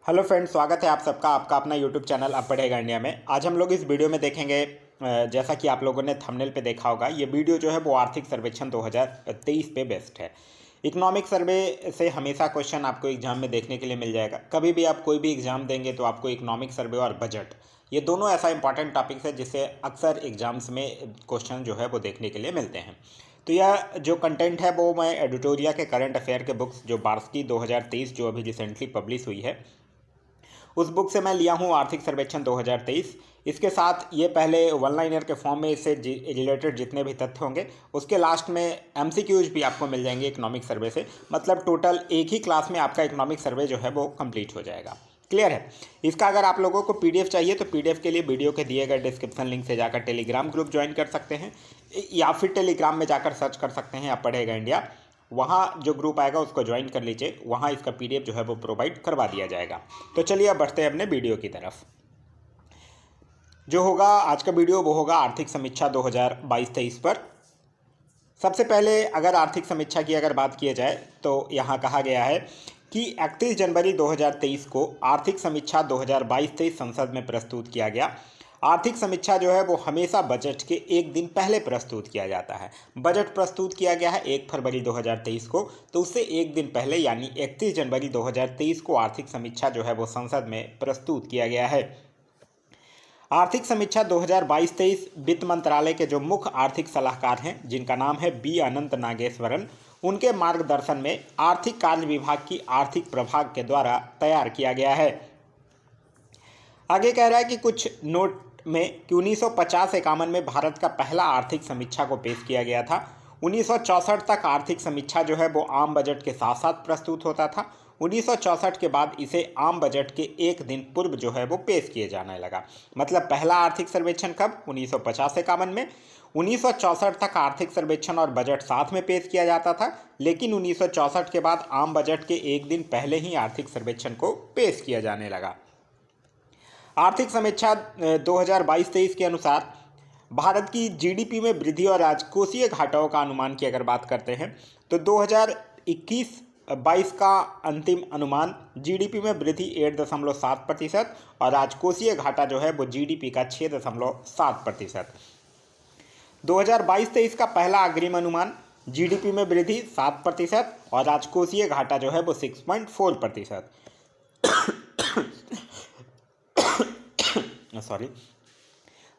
Hello friends, स्वागत है आप सबका आपका अपना यूट्यूब चैनल अब पढ़ेगा इंडिया में। आज हम लोग इस वीडियो में देखेंगे जैसा कि आप लोगों ने थंबनेल पे देखा होगा, ये वीडियो जो है वो आर्थिक सर्वेक्षण 2023 पे बेस्ड है। इकोनॉमिक सर्वे से हमेशा क्वेश्चन आपको एग्जाम में देखने के लिए मिल जाएगा। कभी भी आप कोई भी एग्जाम देंगे तो आपको इकोनॉमिक सर्वे और बजट, ये दोनों ऐसा इंपॉर्टेंट टॉपिक्स है जिससे अक्सर एग्जाम्स में क्वेश्चन जो है वो देखने के लिए मिलते हैं। तो यह जो कंटेंट है वो मैं एडिटोरिया के करंट अफेयर के बुक्स जो वार्षिकी 2023 जो अभी रिसेंटली पब्लिश हुई है उस बुक से मैं लिया हूँ, आर्थिक सर्वेक्षण 2023। इसके साथ ये पहले वन लाइनर के फॉर्म में इससे रिलेटेड जितने भी तथ्य होंगे उसके लास्ट में एमसीक्यूज भी आपको मिल जाएंगे इकोनॉमिक सर्वे से। मतलब टोटल एक ही क्लास में आपका इकोनॉमिक सर्वे जो है वो कंप्लीट हो जाएगा। क्लियर है। इसका अगर आप लोगों को पीडीएफ चाहिए तो पीडीएफ के लिए वीडियो के दिए गए डिस्क्रिप्शन लिंक से जाकर टेलीग्राम ग्रुप ज्वाइन कर सकते हैं, या फिर टेलीग्राम में जाकर सर्च कर सकते हैं अब पढ़ेगा इंडिया। वहाँ जो ग्रुप आएगा उसको ज्वाइन कर लीजिए, वहाँ इसका पीडीएफ जो है वो प्रोवाइड करवा दिया जाएगा। तो चलिए अब बढ़ते हैं अपने वीडियो की तरफ। जो होगा आज का वीडियो वो होगा आर्थिक समीक्षा 2022-23 पर। सबसे पहले अगर आर्थिक समीक्षा की अगर बात की जाए तो यहाँ कहा गया है कि 31 जनवरी 2023 को आर्थिक समीक्षा 2022-23 संसद में प्रस्तुत किया गया। आर्थिक समीक्षा जो है वो हमेशा बजट के एक दिन पहले प्रस्तुत किया जाता है। बजट प्रस्तुत किया गया है 1 फरवरी 2023 को, तो उससे एक दिन पहले यानी 31 जनवरी 2023 को आर्थिक समीक्षा जो है वो संसद में प्रस्तुत किया गया है। आर्थिक समीक्षा 2022-23 वित्त मंत्रालय के जो मुख्य आर्थिक सलाहकार हैं जिनका नाम है बी अनंत नागेश्वरन, उनके मार्गदर्शन में आर्थिक कार्य विभाग की आर्थिक प्रभाग के द्वारा तैयार किया गया है। आगे कह रहा है कि कुछ नोट में कि 1950-51 में भारत का पहला आर्थिक समीक्षा को पेश किया गया था। 1964 तक आर्थिक समीक्षा जो है वो आम बजट के साथ साथ प्रस्तुत होता था। 1964 के बाद इसे आम बजट के एक दिन पूर्व जो है वो पेश किए जाने लगा। मतलब पहला आर्थिक सर्वेक्षण कब? 1950-51 में। 1964 तक आर्थिक सर्वेक्षण और बजट साथ में पेश किया जाता था, लेकिन 1964 के बाद आम बजट के एक दिन पहले ही आर्थिक सर्वेक्षण को पेश किया जाने लगा। आर्थिक समीक्षा 2022-23 के अनुसार भारत की जीडीपी में वृद्धि और राजकोषीय घाटाओं का अनुमान की अगर बात करते हैं तो 2021-22 का अंतिम अनुमान जीडीपी में वृद्धि 8.7% और राजकोषीय घाटा जो है वो जीडीपी का 6.7%। 2022-23 का पहला अग्रिम अनुमान जीडीपी में वृद्धि 7% और राजकोषीय घाटा जो है वो 6.4%। सॉरी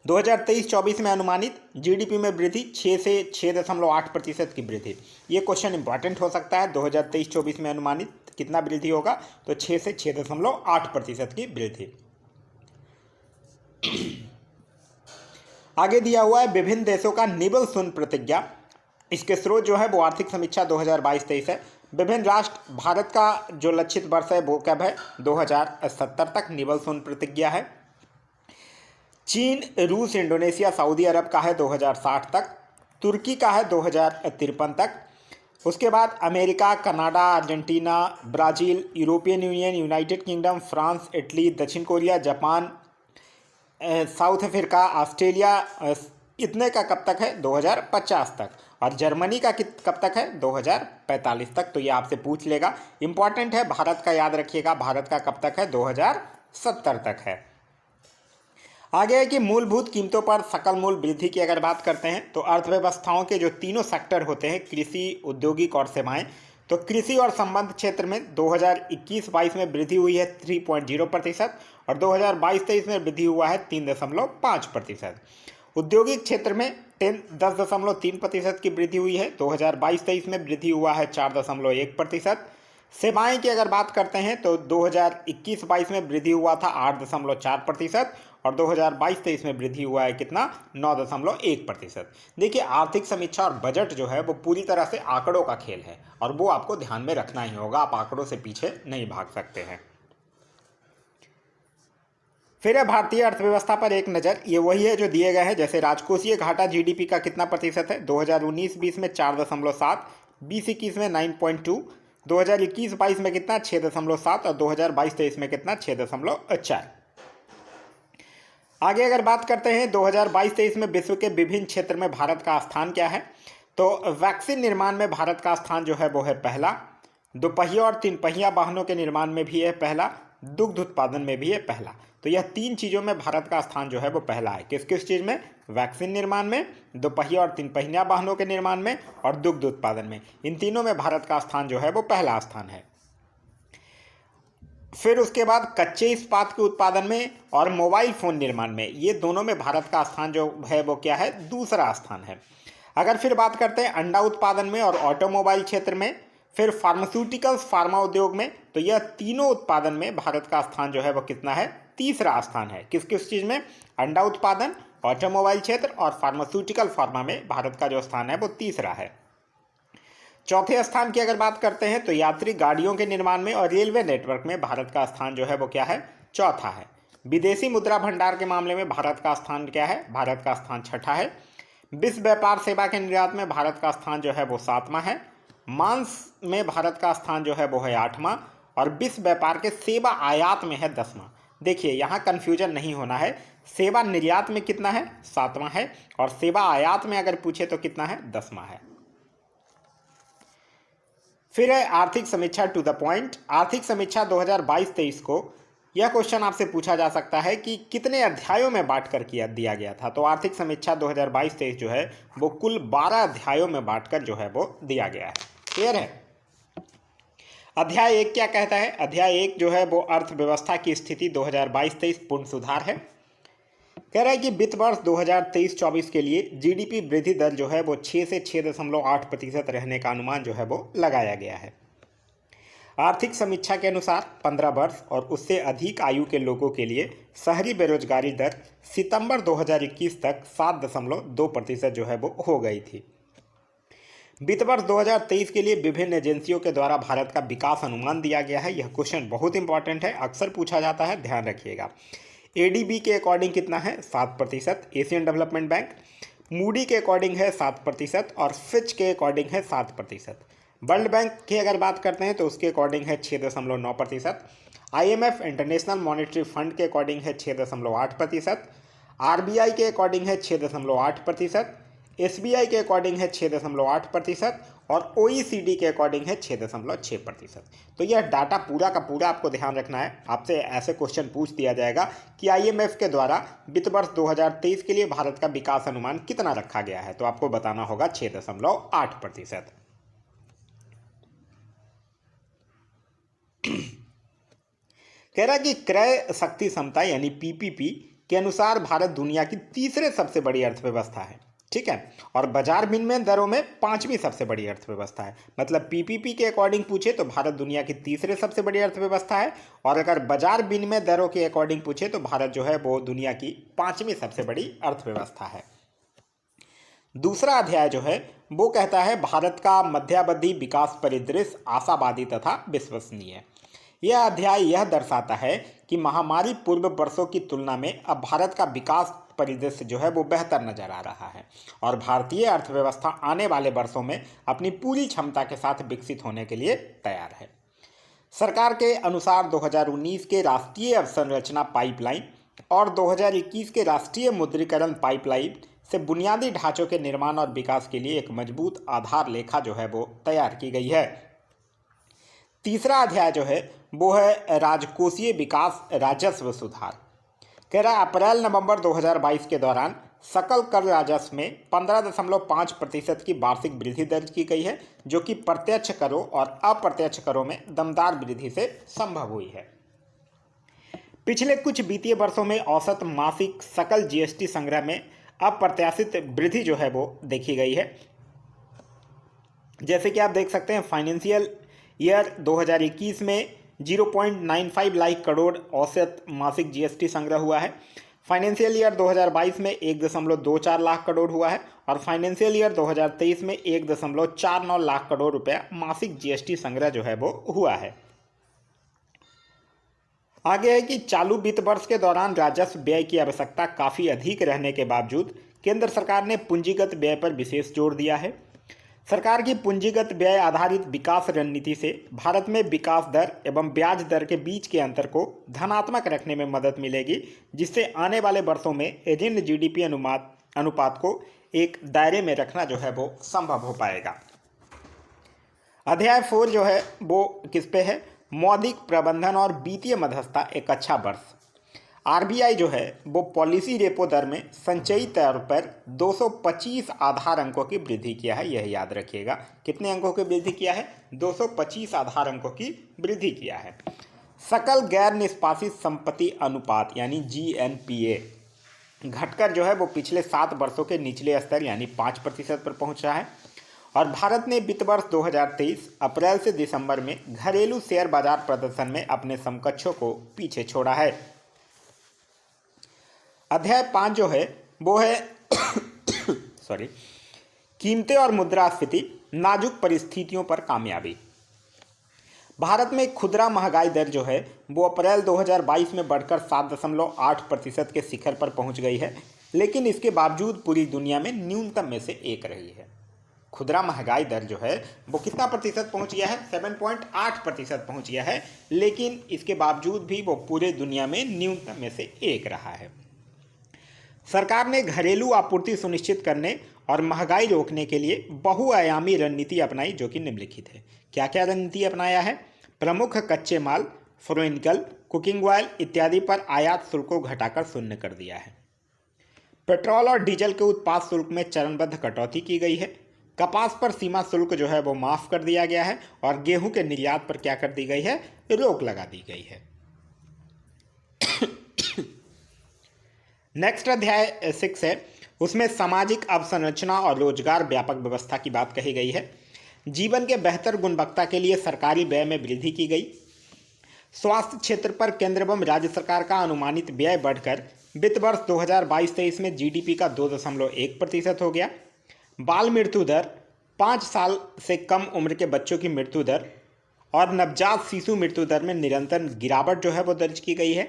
2023-24 में अनुमानित जीडीपी में वृद्धि 6 से 6.8% की वृद्धि। ये क्वेश्चन इंपॉर्टेंट हो सकता है। 2023-24 में अनुमानित कितना वृद्धि होगा? तो 6 से 6.8% की वृद्धि। आगे दिया हुआ है विभिन्न देशों का निबल शून्य प्रतिज्ञा। इसके स्रोत जो है वो आर्थिक समीक्षा 2022-23 है। विभिन्न राष्ट्र, भारत का जो लक्षित वर्ष है वो कब है? 2070 तक निबल शून्य प्रतिज्ञा है। चीन, रूस, इंडोनेशिया, सऊदी अरब का है 2060 तक। तुर्की का है 2053 तक। उसके बाद America, Canada, Argentina, Brazil, European Union, United Kingdom, France, Italy, दक्षिण Korea, Japan, South Africa, Australia, इतने का कब तक है? 2050 तक। और जर्मनी का कब तक है? 2045 तक। तो ये आपसे पूछ लेगा, इंपॉर्टेंट है, भारत का याद रखिएगा। भारत का कब तक है? 2070 तक है। आगे है कि मूलभूत कीमतों पर सकल मूल्य वृद्धि की अगर बात करते हैं तो अर्थव्यवस्थाओं के जो तीनों सेक्टर होते हैं, कृषि, औद्योगिक और सेवाएं, तो कृषि और संबंध क्षेत्र में 2021-22 में वृद्धि हुई है 3.0% और 2022-23 में वृद्धि हुआ है 3.5%। औद्योगिक क्षेत्र में 10.3% की वृद्धि हुई है। 2022-23 में वृद्धि हुआ है 4.1%। सेवाएं की अगर बात करते हैं तो 2021-22 में वृद्धि हुआ था 8.4% और 2022-23 में वृद्धि हुआ है कितना? 9.1%। देखिए, आर्थिक समीक्षा और बजट जो है वो पूरी तरह से आंकड़ों का खेल है और वो आपको ध्यान में रखना ही होगा। आप आंकड़ों से पीछे नहीं भाग सकते हैं। फिर है भारतीय अर्थव्यवस्था पर एक नज़र। ये वही है जो दिए गए हैं। जैसे राजकोषीय घाटा जीडीपी का कितना प्रतिशत है? 2019-20 में 4.7, 2021 में 9.2, 2021-22 में कितना? 6.7 और 2022-23 में कितना? 6.4। आगे अगर बात करते हैं 2022-23 में विश्व के विभिन्न क्षेत्र में भारत का स्थान क्या है, तो वैक्सीन निर्माण में भारत का स्थान जो है वो है पहला। दोपहिया और तीन पहिया वाहनों के निर्माण में भी है पहला। दुग्ध उत्पादन में भी ये पहला। तो यह 3 चीज़ों में भारत का स्थान जो है वो पहला है। किस किस चीज़ में? वैक्सीन निर्माण में, दोपहिया और 3 पहिया वाहनों के निर्माण में और दुग्ध उत्पादन में। इन तीनों में भारत का स्थान जो है वो पहला स्थान है। फिर उसके बाद कच्चे इस्पात के उत्पादन में और मोबाइल फ़ोन निर्माण में, ये दोनों में भारत का स्थान जो है वो क्या है? दूसरा स्थान है। अगर फिर बात करते हैं अंडा उत्पादन में और ऑटोमोबाइल क्षेत्र में, फिर फार्मास्यूटिकल्स फार्मा उद्योग में, तो यह तीनों उत्पादन में भारत का स्थान जो है वो कितना है? तीसरा स्थान है। किस किस चीज़ में? अंडा उत्पादन, ऑटोमोबाइल क्षेत्र और फार्मास्यूटिकल फार्मा में भारत का जो स्थान है वो तीसरा है। चौथे स्थान की अगर बात करते हैं तो यात्री गाड़ियों के निर्माण में और रेलवे नेटवर्क में भारत का स्थान जो है वो क्या है? चौथा है। विदेशी मुद्रा भंडार के मामले में भारत का स्थान क्या है? भारत का स्थान छठा है। विश्व व्यापार सेवा के निर्यात में भारत का स्थान जो है वो 7वां है। मांस में भारत का स्थान जो है वो है 8वां और विश्व व्यापार के सेवा आयात में है 10वां। देखिए यहाँ कन्फ्यूजन नहीं होना है, सेवा निर्यात में कितना है? 7वां है और सेवा आयात में अगर पूछे तो कितना है? 10वां है। फिर है आर्थिक समीक्षा टू द पॉइंट। आर्थिक समीक्षा 2022-23 को यह क्वेश्चन आपसे पूछा जा सकता है कि कितने अध्यायों में बांटकर दिया गया था। तो आर्थिक समीक्षा 2022-23 जो है वो कुल 12 अध्यायों में बांटकर जो है वो दिया गया है। क्लियर है? अध्याय 1 क्या कहता है? अध्याय 1 जो है वो अर्थव्यवस्था की स्थिति 2022-23 पूर्ण सुधार है। कह रहा है कि वित्त वर्ष 2023-24 के लिए जीडीपी वृद्धि दर जो है वो 6 से 6.8% रहने का अनुमान जो है वो लगाया गया है। आर्थिक समीक्षा के अनुसार 15 वर्ष और उससे अधिक आयु के लोगों के लिए शहरी बेरोजगारी दर सितंबर 2021 तक 7.2% जो है वो हो गई थी। वित्त वर्ष 2023 के लिए विभिन्न एजेंसियों के द्वारा भारत का विकास अनुमान दिया गया है। यह क्वेश्चन बहुत इंपॉर्टेंट है, अक्सर पूछा जाता है, ध्यान रखिएगा। एडीबी के अकॉर्डिंग कितना है? 7%। एशियन डेवलपमेंट बैंक, मूडी के अकॉर्डिंग है 7% और फिच के अकॉर्डिंग है 7%। वर्ल्ड बैंक की अगर बात करते हैं तो उसके अकॉर्डिंग है 6.9%। IMF इंटरनेशनल मॉनेटरी फंड के अकॉर्डिंग है 6.8%। RBI के अकॉर्डिंग है 6.8%। SBI के अकॉर्डिंग है 6.8% और OECD के अकॉर्डिंग है 6.6%। तो यह डाटा पूरा का पूरा आपको ध्यान रखना है। आपसे ऐसे क्वेश्चन पूछ दिया जाएगा कि IMF के द्वारा वित्त वर्ष 2023 के लिए भारत का विकास अनुमान कितना रखा गया है, तो आपको बताना होगा 6.8%। कह रहा है कि क्रय शक्ति क्षमता यानी PPP के अनुसार भारत दुनिया की तीसरे सबसे बड़ी अर्थव्यवस्था है। ठीक है, और बाजार विनिमय दरों में 5वीं सबसे बड़ी अर्थव्यवस्था है। मतलब PPP के अकॉर्डिंग पूछे तो भारत दुनिया की तीसरे सबसे बड़ी अर्थव्यवस्था है और अगर बाजार विनिमय दरों के अकॉर्डिंग पूछे तो भारत जो है वो दुनिया की 5वीं सबसे बड़ी अर्थव्यवस्था है। दूसरा अध्याय जो है वो कहता है भारत का मध्यावधि विकास परिदृश्य आशावादी तथा विश्वसनीय। यह अध्याय यह दर्शाता है कि महामारी पूर्व वर्षों की तुलना में अब भारत का विकास परिदृश्य जो है वो बेहतर नजर आ रहा है और भारतीय अर्थव्यवस्था आने वाले वर्षों में अपनी पूरी क्षमता के साथ विकसित होने के लिए तैयार है। सरकार के अनुसार 2019 के राष्ट्रीय अवसंरचना पाइपलाइन और 2021 के राष्ट्रीय मुद्रीकरण पाइपलाइन से बुनियादी ढांचों के निर्माण और विकास के लिए एक मजबूत आधार लेखा जो है वो तैयार की गई है। तीसरा अध्याय जो है वो है राजकोषीय विकास राजस्व सुधार। कह रहा है अप्रैल नवंबर 2022 के दौरान सकल कर राजस्व में 15.5% की वार्षिक वृद्धि दर्ज की गई है, जो कि प्रत्यक्ष करों और अप्रत्यक्ष करों में दमदार वृद्धि से संभव हुई है। पिछले कुछ वित्तीय वर्षों में औसत मासिक सकल GST संग्रह में अप्रत्याशित वृद्धि जो है वो देखी गई है। जैसे कि आप देख सकते हैं फाइनेंशियल ईयर 2021 में 0.95 लाख करोड़ औसत मासिक GST संग्रह हुआ है। फाइनेंशियल ईयर 2022 में 1.24 लाख करोड़ हुआ है और फाइनेंशियल ईयर 2023 में 1.49 लाख करोड़ रुपया मासिक GST संग्रह जो है वो हुआ है। आगे है कि चालू वित्त वर्ष के दौरान राजस्व व्यय की आवश्यकता काफ़ी अधिक रहने के बावजूद केंद्र सरकार ने पूंजीगत व्यय पर विशेष जोर दिया है। सरकार की पूंजीगत व्यय आधारित विकास रणनीति से भारत में विकास दर एवं ब्याज दर के बीच के अंतर को धनात्मक रखने में मदद मिलेगी, जिससे आने वाले वर्षों में ऋण GDP अनुपात को एक दायरे में रखना जो है वो संभव हो पाएगा। अध्याय 4 जो है वो किस पे है? मौद्रिक प्रबंधन और वित्तीय मध्यस्थता एक अच्छा वर्ष। आरबीआई जो है वो पॉलिसी रेपो दर में संचयी तौर पर 225 आधार अंकों की वृद्धि किया है, यह याद रखिएगा। कितने अंकों की वृद्धि किया है? 225 आधार अंकों की वृद्धि किया है। सकल गैर निष्पादित संपत्ति अनुपात यानी जीएनपीए घटकर जो है वो पिछले 7 वर्षों के निचले स्तर यानी 5% पर पहुंचा है। और भारत ने वित्त वर्ष 2023 अप्रैल से दिसंबर में घरेलू शेयर बाजार प्रदर्शन में अपने समकक्षों को पीछे छोड़ा है। अध्याय 5 जो है वो है सॉरी, कीमतें और मुद्रास्फीति नाजुक परिस्थितियों पर कामयाबी। भारत में खुदरा महंगाई दर जो है वो अप्रैल 2022 में बढ़कर 7.8% के शिखर पर पहुंच गई है, लेकिन इसके बावजूद पूरी दुनिया में न्यूनतम में से एक रही है। खुदरा महंगाई दर जो है वो कितना प्रतिशत पहुंच गया है? 7.8% पहुंच गया है, लेकिन इसके बावजूद भी वो पूरे दुनिया में न्यूनतम में से एक रहा है। सरकार ने घरेलू आपूर्ति सुनिश्चित करने और महंगाई रोकने के लिए बहुआयामी रणनीति अपनाई, जो कि निम्नलिखित है। क्या क्या रणनीति अपनाया है? प्रमुख कच्चे माल, फ्लोनिकल, कुकिंग ऑयल इत्यादि पर आयात शुल्क को घटाकर शून्य कर दिया है। पेट्रोल और डीजल के उत्पाद शुल्क में चरणबद्ध कटौती की गई है। कपास पर सीमा शुल्क जो है वो माफ कर दिया गया है और गेहूं के निर्यात पर क्या कर दी गई है? रोक लगा दी गई है। नेक्स्ट अध्याय 6 है, उसमें सामाजिक अवसंरचना और रोजगार व्यापक व्यवस्था की बात कही गई है। जीवन के बेहतर गुणवत्ता के लिए सरकारी व्यय में वृद्धि की गई। स्वास्थ्य क्षेत्र पर केंद्र एवं राज्य सरकार का अनुमानित व्यय बढ़कर वित्त वर्ष 2022-23 में जीडीपी का 2.1% हो गया। बाल मृत्यु दर, 5 साल से कम उम्र के बच्चों की मृत्यु दर और नवजात शिशु मृत्यु दर में निरंतर गिरावट जो है वो दर्ज की गई है।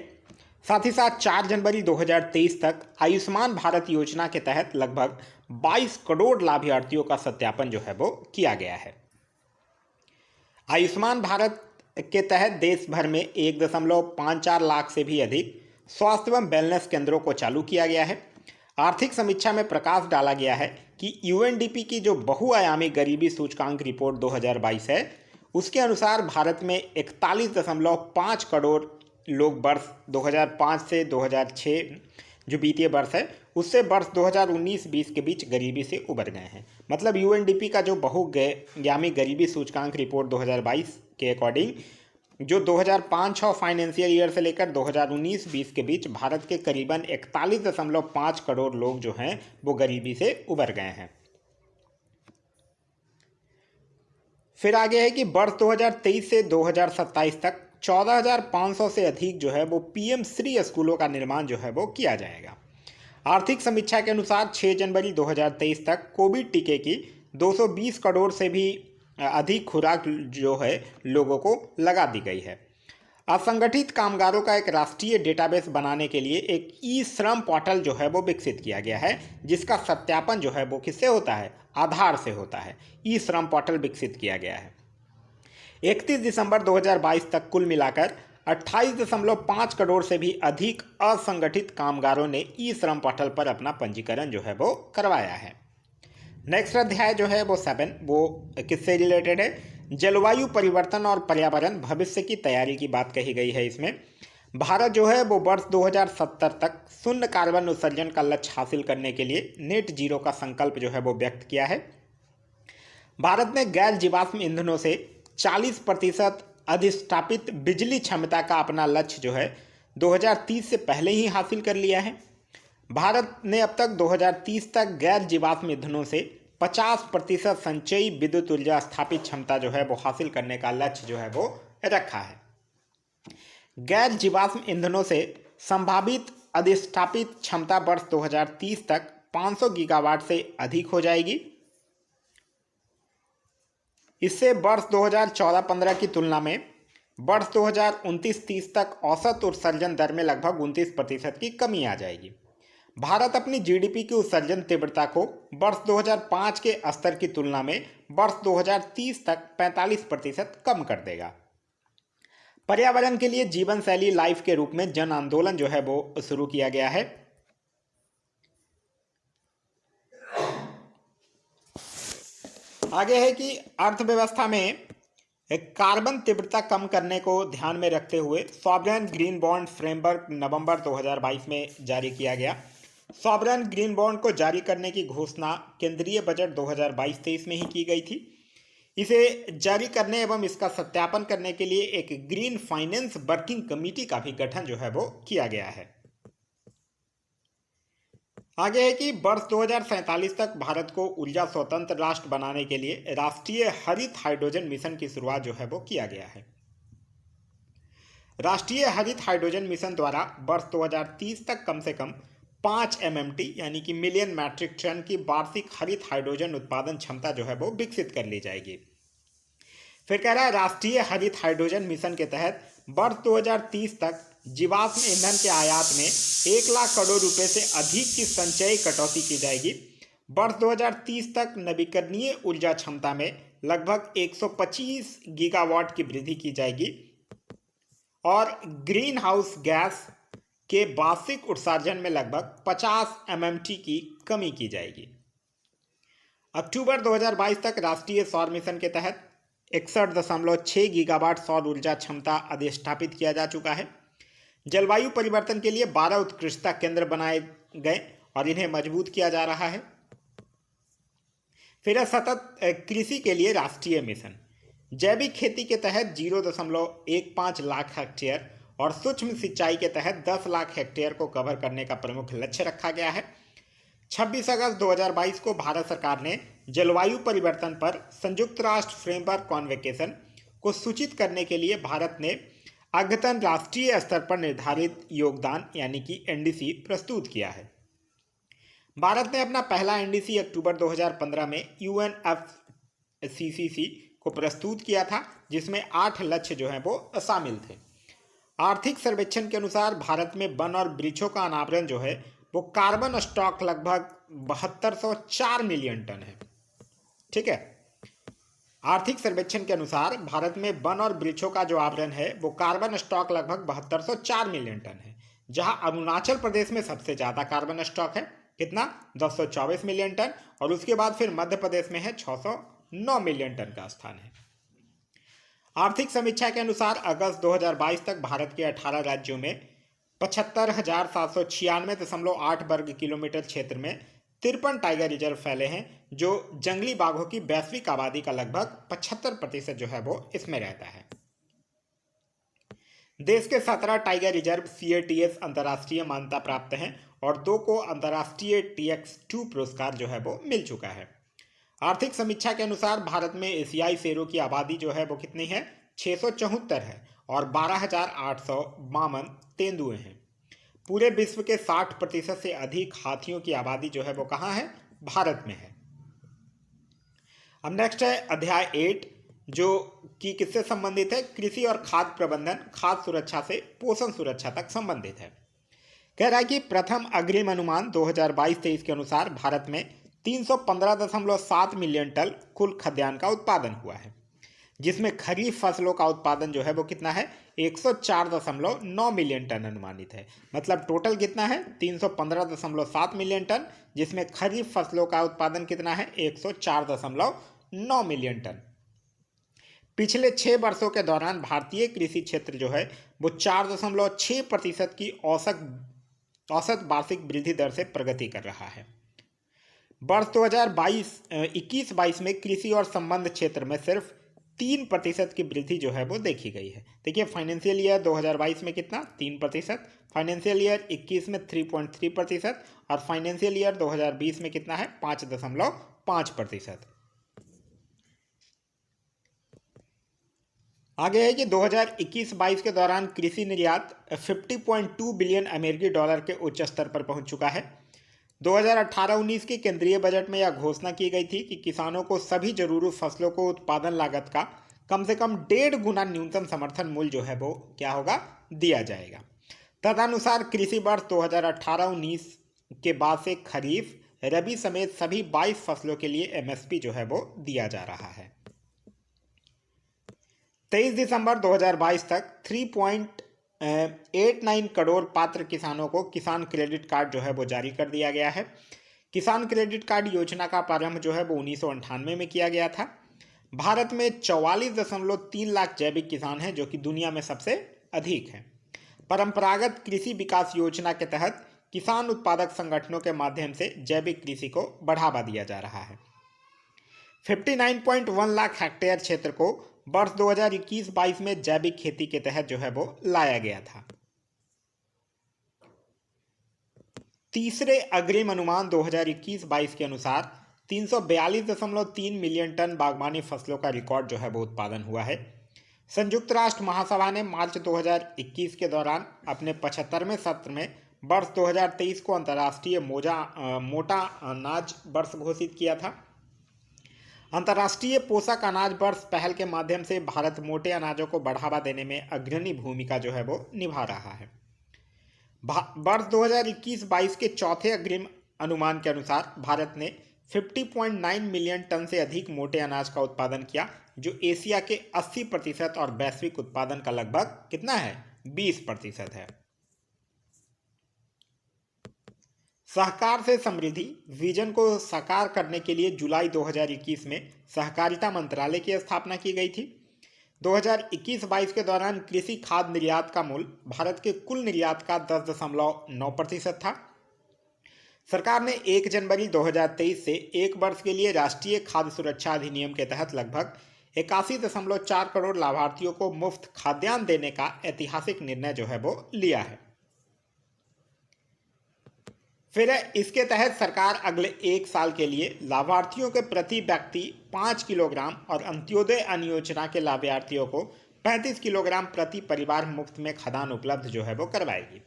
साथ ही साथ 4 जनवरी 2023 तक आयुष्मान भारत योजना के तहत लगभग 22 करोड़ लाभार्थियों का सत्यापन जो है वो किया गया है। आयुष्मान भारत के तहत देश भर में 1.54 लाख से भी अधिक स्वास्थ्य एवं वेलनेस केंद्रों को चालू किया गया है। आर्थिक समीक्षा में प्रकाश डाला गया है कि यूएनडीपी की जो बहुआयामी गरीबी सूचकांक रिपोर्ट 2022 है, उसके अनुसार भारत में 41.5 करोड़ लोग वर्ष 2005 से 2006 जो वित्तीय वर्ष है उससे वर्ष 2019-20 के बीच गरीबी से उबर गए हैं। मतलब यूएनडीपी का जो बहुआयामी गरीबी सूचकांक रिपोर्ट 2022 के अकॉर्डिंग जो 2005-6 फाइनेंशियल ईयर से लेकर 2019-20 के बीच भारत के करीबन 41.5 करोड़ लोग जो हैं वो गरीबी से उबर गए हैं। फिर आगे है कि वर्ष 2023 से 2027 तक 14,500 से अधिक जो है वो पीएम श्री स्कूलों का निर्माण जो है वो किया जाएगा। आर्थिक समीक्षा के अनुसार 6 जनवरी 2023 तक कोविड टीके की 220 करोड़ से भी अधिक खुराक जो है लोगों को लगा दी गई है। असंगठित कामगारों का एक राष्ट्रीय डेटाबेस बनाने के लिए एक ई श्रम पोर्टल जो है वो विकसित किया गया है, जिसका सत्यापन जो है वो किससे होता है? आधार से होता है। ई श्रम पोर्टल विकसित किया गया है। 31 दिसंबर 2022 तक कुल मिलाकर 28.5 करोड़ से भी अधिक असंगठित कामगारों ने ई श्रम पोर्टल पर अपना पंजीकरण जो है वो करवाया है। नेक्स्ट अध्याय जो है वो 7 वो किससे रिलेटेड है? जलवायु परिवर्तन और पर्यावरण भविष्य की तैयारी की बात कही गई है। इसमें भारत जो है वो वर्ष 2070 तक शून्य कार्बन उत्सर्जन का लक्ष्य हासिल करने के लिए नेट जीरो का संकल्प जो है वो व्यक्त किया है। भारत ने गैर जीवाश्म ईंधनों से 40% अधिष्ठापित बिजली क्षमता का अपना लक्ष्य जो है 2030 से पहले ही हासिल कर लिया है। भारत ने अब तक 2030 तक गैर जीवाश्म ईंधनों से 50% संचयी विद्युत ऊर्जा स्थापित क्षमता जो है वो हासिल करने का लक्ष्य जो है वो रखा है। गैर जीवाश्म ईंधनों से संभावित अधिष्ठापित क्षमता वर्ष 2030 तक 500 गीगावाट से अधिक हो जाएगी। इससे वर्ष 2014-15 की तुलना में वर्ष 2029-30 तक औसत उत्सर्जन दर में लगभग 29% की कमी आ जाएगी। भारत अपनी जीडीपी की उत्सर्जन तीव्रता को वर्ष 2005 के स्तर की तुलना में वर्ष 2030 तक 45% कम कर देगा। पर्यावरण के लिए जीवन शैली लाइफ के रूप में जन आंदोलन जो है वो शुरू किया गया है। आगे है कि अर्थव्यवस्था में कार्बन तीव्रता कम करने को ध्यान में रखते हुए सॉवरेन ग्रीन बॉन्ड फ्रेमवर्क नवंबर 2022 में जारी किया गया। सॉवरेन ग्रीन बॉन्ड को जारी करने की घोषणा केंद्रीय बजट 2022-23 में ही की गई थी। इसे जारी करने एवं इसका सत्यापन करने के लिए एक ग्रीन फाइनेंस वर्किंग कमेटी का भी गठन जो है वो किया गया है। आगे है कि वर्ष 2047 तक भारत को ऊर्जा स्वतंत्र राष्ट्र बनाने के लिए राष्ट्रीय हरित हाइड्रोजन मिशन की शुरुआत जो है वो किया गया है। राष्ट्रीय हरित हाइड्रोजन मिशन द्वारा वर्ष 2030 तक कम से कम 5 MMT यानी कि मिलियन मैट्रिक टन की वार्षिक हरित हाइड्रोजन उत्पादन क्षमता जो है वो विकसित कर ली जाएगी। फिर कह रहा है राष्ट्रीय हरित हाइड्रोजन मिशन के तहत वर्ष 2030 तक जीवाश्म ईंधन के आयात में 1 लाख करोड़ रुपए से अधिक की संचयी कटौती की जाएगी। वर्ष 2030 तक नवीकरणीय ऊर्जा क्षमता में लगभग 125 गीगावाट की वृद्धि की जाएगी और ग्रीन हाउस गैस के वार्षिक उत्सर्जन में लगभग 50 MMT की कमी की जाएगी। अक्टूबर 2022 तक राष्ट्रीय सौर मिशन के तहत 61.6 गीगावाट सौर ऊर्जा क्षमता अधिष्ठापित किया जा चुका है। जलवायु परिवर्तन के लिए 12 उत्कृष्टता केंद्र बनाए गए और इन्हें मजबूत किया जा रहा है। फिर सतत कृषि के लिए राष्ट्रीय मिशन जैविक खेती के तहत 0.15 लाख हेक्टेयर और सूक्ष्म सिंचाई के तहत 10 लाख हेक्टेयर को कवर करने का प्रमुख लक्ष्य रखा गया है। 26 अगस्त 2022 को भारत सरकार ने जलवायु परिवर्तन पर संयुक्त राष्ट्र फ्रेमवर्क कॉन्वेंशन को सूचित करने के लिए भारत ने अद्यतन राष्ट्रीय स्तर पर निर्धारित योगदान यानी कि NDC प्रस्तुत किया है। भारत ने अपना पहला NDC अक्टूबर 2015 में UNFCCC को प्रस्तुत किया था, जिसमें 8 लक्ष्य जो हैं वो शामिल थे। आर्थिक सर्वेक्षण के अनुसार भारत में वन और वृक्षों का अनावरण जो है वो कार्बन स्टॉक लगभग 7204 मिलियन टन है। ठीक है, आर्थिक सर्वेक्षण के अनुसार भारत में वन और वृक्षों का जो आवरण है वो कार्बन स्टॉक लगभग 7204 मिलियन टन है, जहां अरुणाचल प्रदेश में सबसे ज्यादा कार्बन स्टॉक है, कितना 1024 मिलियन टन, और उसके बाद फिर मध्य प्रदेश में है 609 मिलियन टन का स्थान है। आर्थिक समीक्षा के अनुसार अगस्त 2022 तक भारत के 18 राज्यों में 75,796.8 वर्ग किलोमीटर क्षेत्र में 53 टाइगर रिजर्व फैले हैं, जो जंगली बाघों की वैश्विक आबादी का लगभग 75% जो है वो इसमें रहता है। देश के 17 टाइगर रिजर्व CATS अंतर्राष्ट्रीय मान्यता प्राप्त हैं और 2 को अंतर्राष्ट्रीय TX2 पुरस्कार जो है वो मिल चुका है। आर्थिक समीक्षा के अनुसार भारत में एशियाई शेरों की आबादी जो है वो कितनी है, 674 है और 12,852 तेंदुए हैं। पूरे विश्व के 60% से अधिक हाथियों की आबादी जो है वो कहाँ है, भारत में है। अब नेक्स्ट है अध्याय 8, जो कि किससे संबंधित है, कृषि और खाद्य प्रबंधन, खाद्य सुरक्षा से पोषण सुरक्षा तक संबंधित है। कह रहा है कि प्रथम अग्रिम अनुमान 2022-23 के अनुसार भारत में 315.7 मिलियन टन कुल खाद्यान्न का उत्पादन हुआ है, जिसमें खरीफ फसलों का उत्पादन जो है वो कितना है, 104.9 मिलियन टन अनुमानित है। मतलब टोटल कितना है, 315.7 मिलियन टन, जिसमें खरीफ फसलों का उत्पादन कितना है, 104.9 मिलियन टन। पिछले 6 वर्षों के दौरान भारतीय कृषि क्षेत्र जो है वो 4.6% की औसत वार्षिक वृद्धि दर से प्रगति कर रहा है। वर्ष 2021-22 में कृषि और संबंध क्षेत्र में सिर्फ 3% की वृद्धि जो है वो देखी गई है। देखिए फाइनेंशियल ईयर 2022 में कितना, 3%, फाइनेंशियल ईयर 21 में 3.3% और फाइनेंशियल ईयर 2020 में कितना है, 5.5%। आगे है कि 2021-22 के दौरान कृषि निर्यात 50.2 बिलियन अमेरिकी डॉलर के उच्च स्तर पर पहुंच चुका है। 2018-19 के केंद्रीय बजट में यह घोषणा की गई थी कि किसानों को सभी जरूरी फसलों को उत्पादन लागत का कम से कम 1.5 गुना न्यूनतम समर्थन मूल्य जो है वो क्या होगा, दिया जाएगा। तदनुसार कृषि वर्ष 2018-19 के बाद से खरीफ, रबी समेत सभी 22 फसलों के लिए MSP जो है वो दिया जा रहा है। 23 दिसंबर 2022 तक 3.89 करोड़ पात्र किसानों को किसान क्रेडिट कार्ड जो है वो जारी कर दिया गया है। किसान क्रेडिट कार्ड योजना का प्रारंभ जो है वो 1998 में किया गया था। भारत में 44.3 लाख जैविक किसान हैं, जो कि दुनिया में सबसे अधिक हैं। परंपरागत कृषि विकास योजना के तहत किसान उत्पादक संगठनों के माध्यम से जैविक कृषि को बढ़ावा दिया जा रहा है। 59.1 लाख हेक्टेयर क्षेत्र को वर्ष 2021-22 में जैविक खेती के तहत जो है वो लाया गया था। तीसरे अग्रिम अनुमान 2021-22 के अनुसार 342.3 मिलियन टन बागवानी फसलों का रिकॉर्ड जो है वो उत्पादन हुआ है। संयुक्त राष्ट्र महासभा ने मार्च 2021 के दौरान अपने 75वें सत्र में वर्ष 2023 को अंतर्राष्ट्रीय मोटा अनाज वर्ष घोषित किया था। अंतर्राष्ट्रीय पोषक अनाज वर्ष पहल के माध्यम से भारत मोटे अनाजों को बढ़ावा देने में अग्रणी भूमिका जो है वो निभा रहा है। वर्ष 2021-22 के चौथे अग्रिम अनुमान के अनुसार भारत ने 50.9 मिलियन टन से अधिक मोटे अनाज का उत्पादन किया, जो एशिया के 80% और वैश्विक उत्पादन का लगभग कितना है, 20% है। सहकार से समृद्धि विजन को साकार करने के लिए जुलाई 2021 में सहकारिता मंत्रालय की स्थापना की गई थी। 2021-22 के दौरान कृषि खाद्य निर्यात का मूल्य भारत के कुल निर्यात का 10.9% था। सरकार ने 1 जनवरी 2023 से 1 वर्ष के लिए राष्ट्रीय खाद्य सुरक्षा अधिनियम के तहत लगभग 81.4 करोड़ लाभार्थियों को मुफ्त खाद्यान्न देने का ऐतिहासिक निर्णय जो है वो लिया है। फिर इसके तहत सरकार अगले 1 साल के लिए लाभार्थियों के प्रति व्यक्ति 5 किलोग्राम और अंत्योदय अन्न योजना के लाभार्थियों को 35 किलोग्राम प्रति परिवार मुफ्त में खाद्यान्न उपलब्ध जो है वो करवाएगी।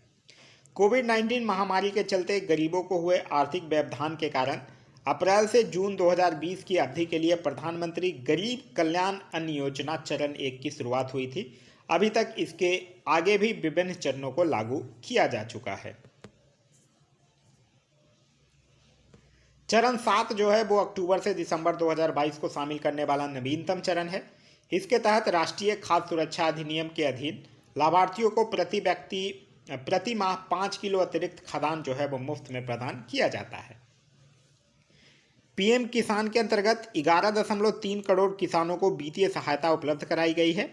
कोविड-19 महामारी के चलते गरीबों को हुए आर्थिक व्यवधान के कारण अप्रैल से जून 2020 की अवधि के लिए प्रधानमंत्री गरीब कल्याण अन्न योजना चरण 1 की शुरुआत हुई थी। अभी तक इसके आगे भी विभिन्न चरणों को लागू किया जा चुका है। चरण 7 जो है वो अक्टूबर से दिसंबर 2022 को शामिल करने वाला नवीनतम चरण है। इसके तहत राष्ट्रीय खाद्य सुरक्षा अधिनियम के अधीन लाभार्थियों को प्रति माह 5 किलो अतिरिक्त खाद्यान्न जो है वो मुफ्त में प्रदान किया जाता है। पीएम किसान के अंतर्गत 11.3 करोड़ किसानों को वित्तीय सहायता उपलब्ध कराई गई है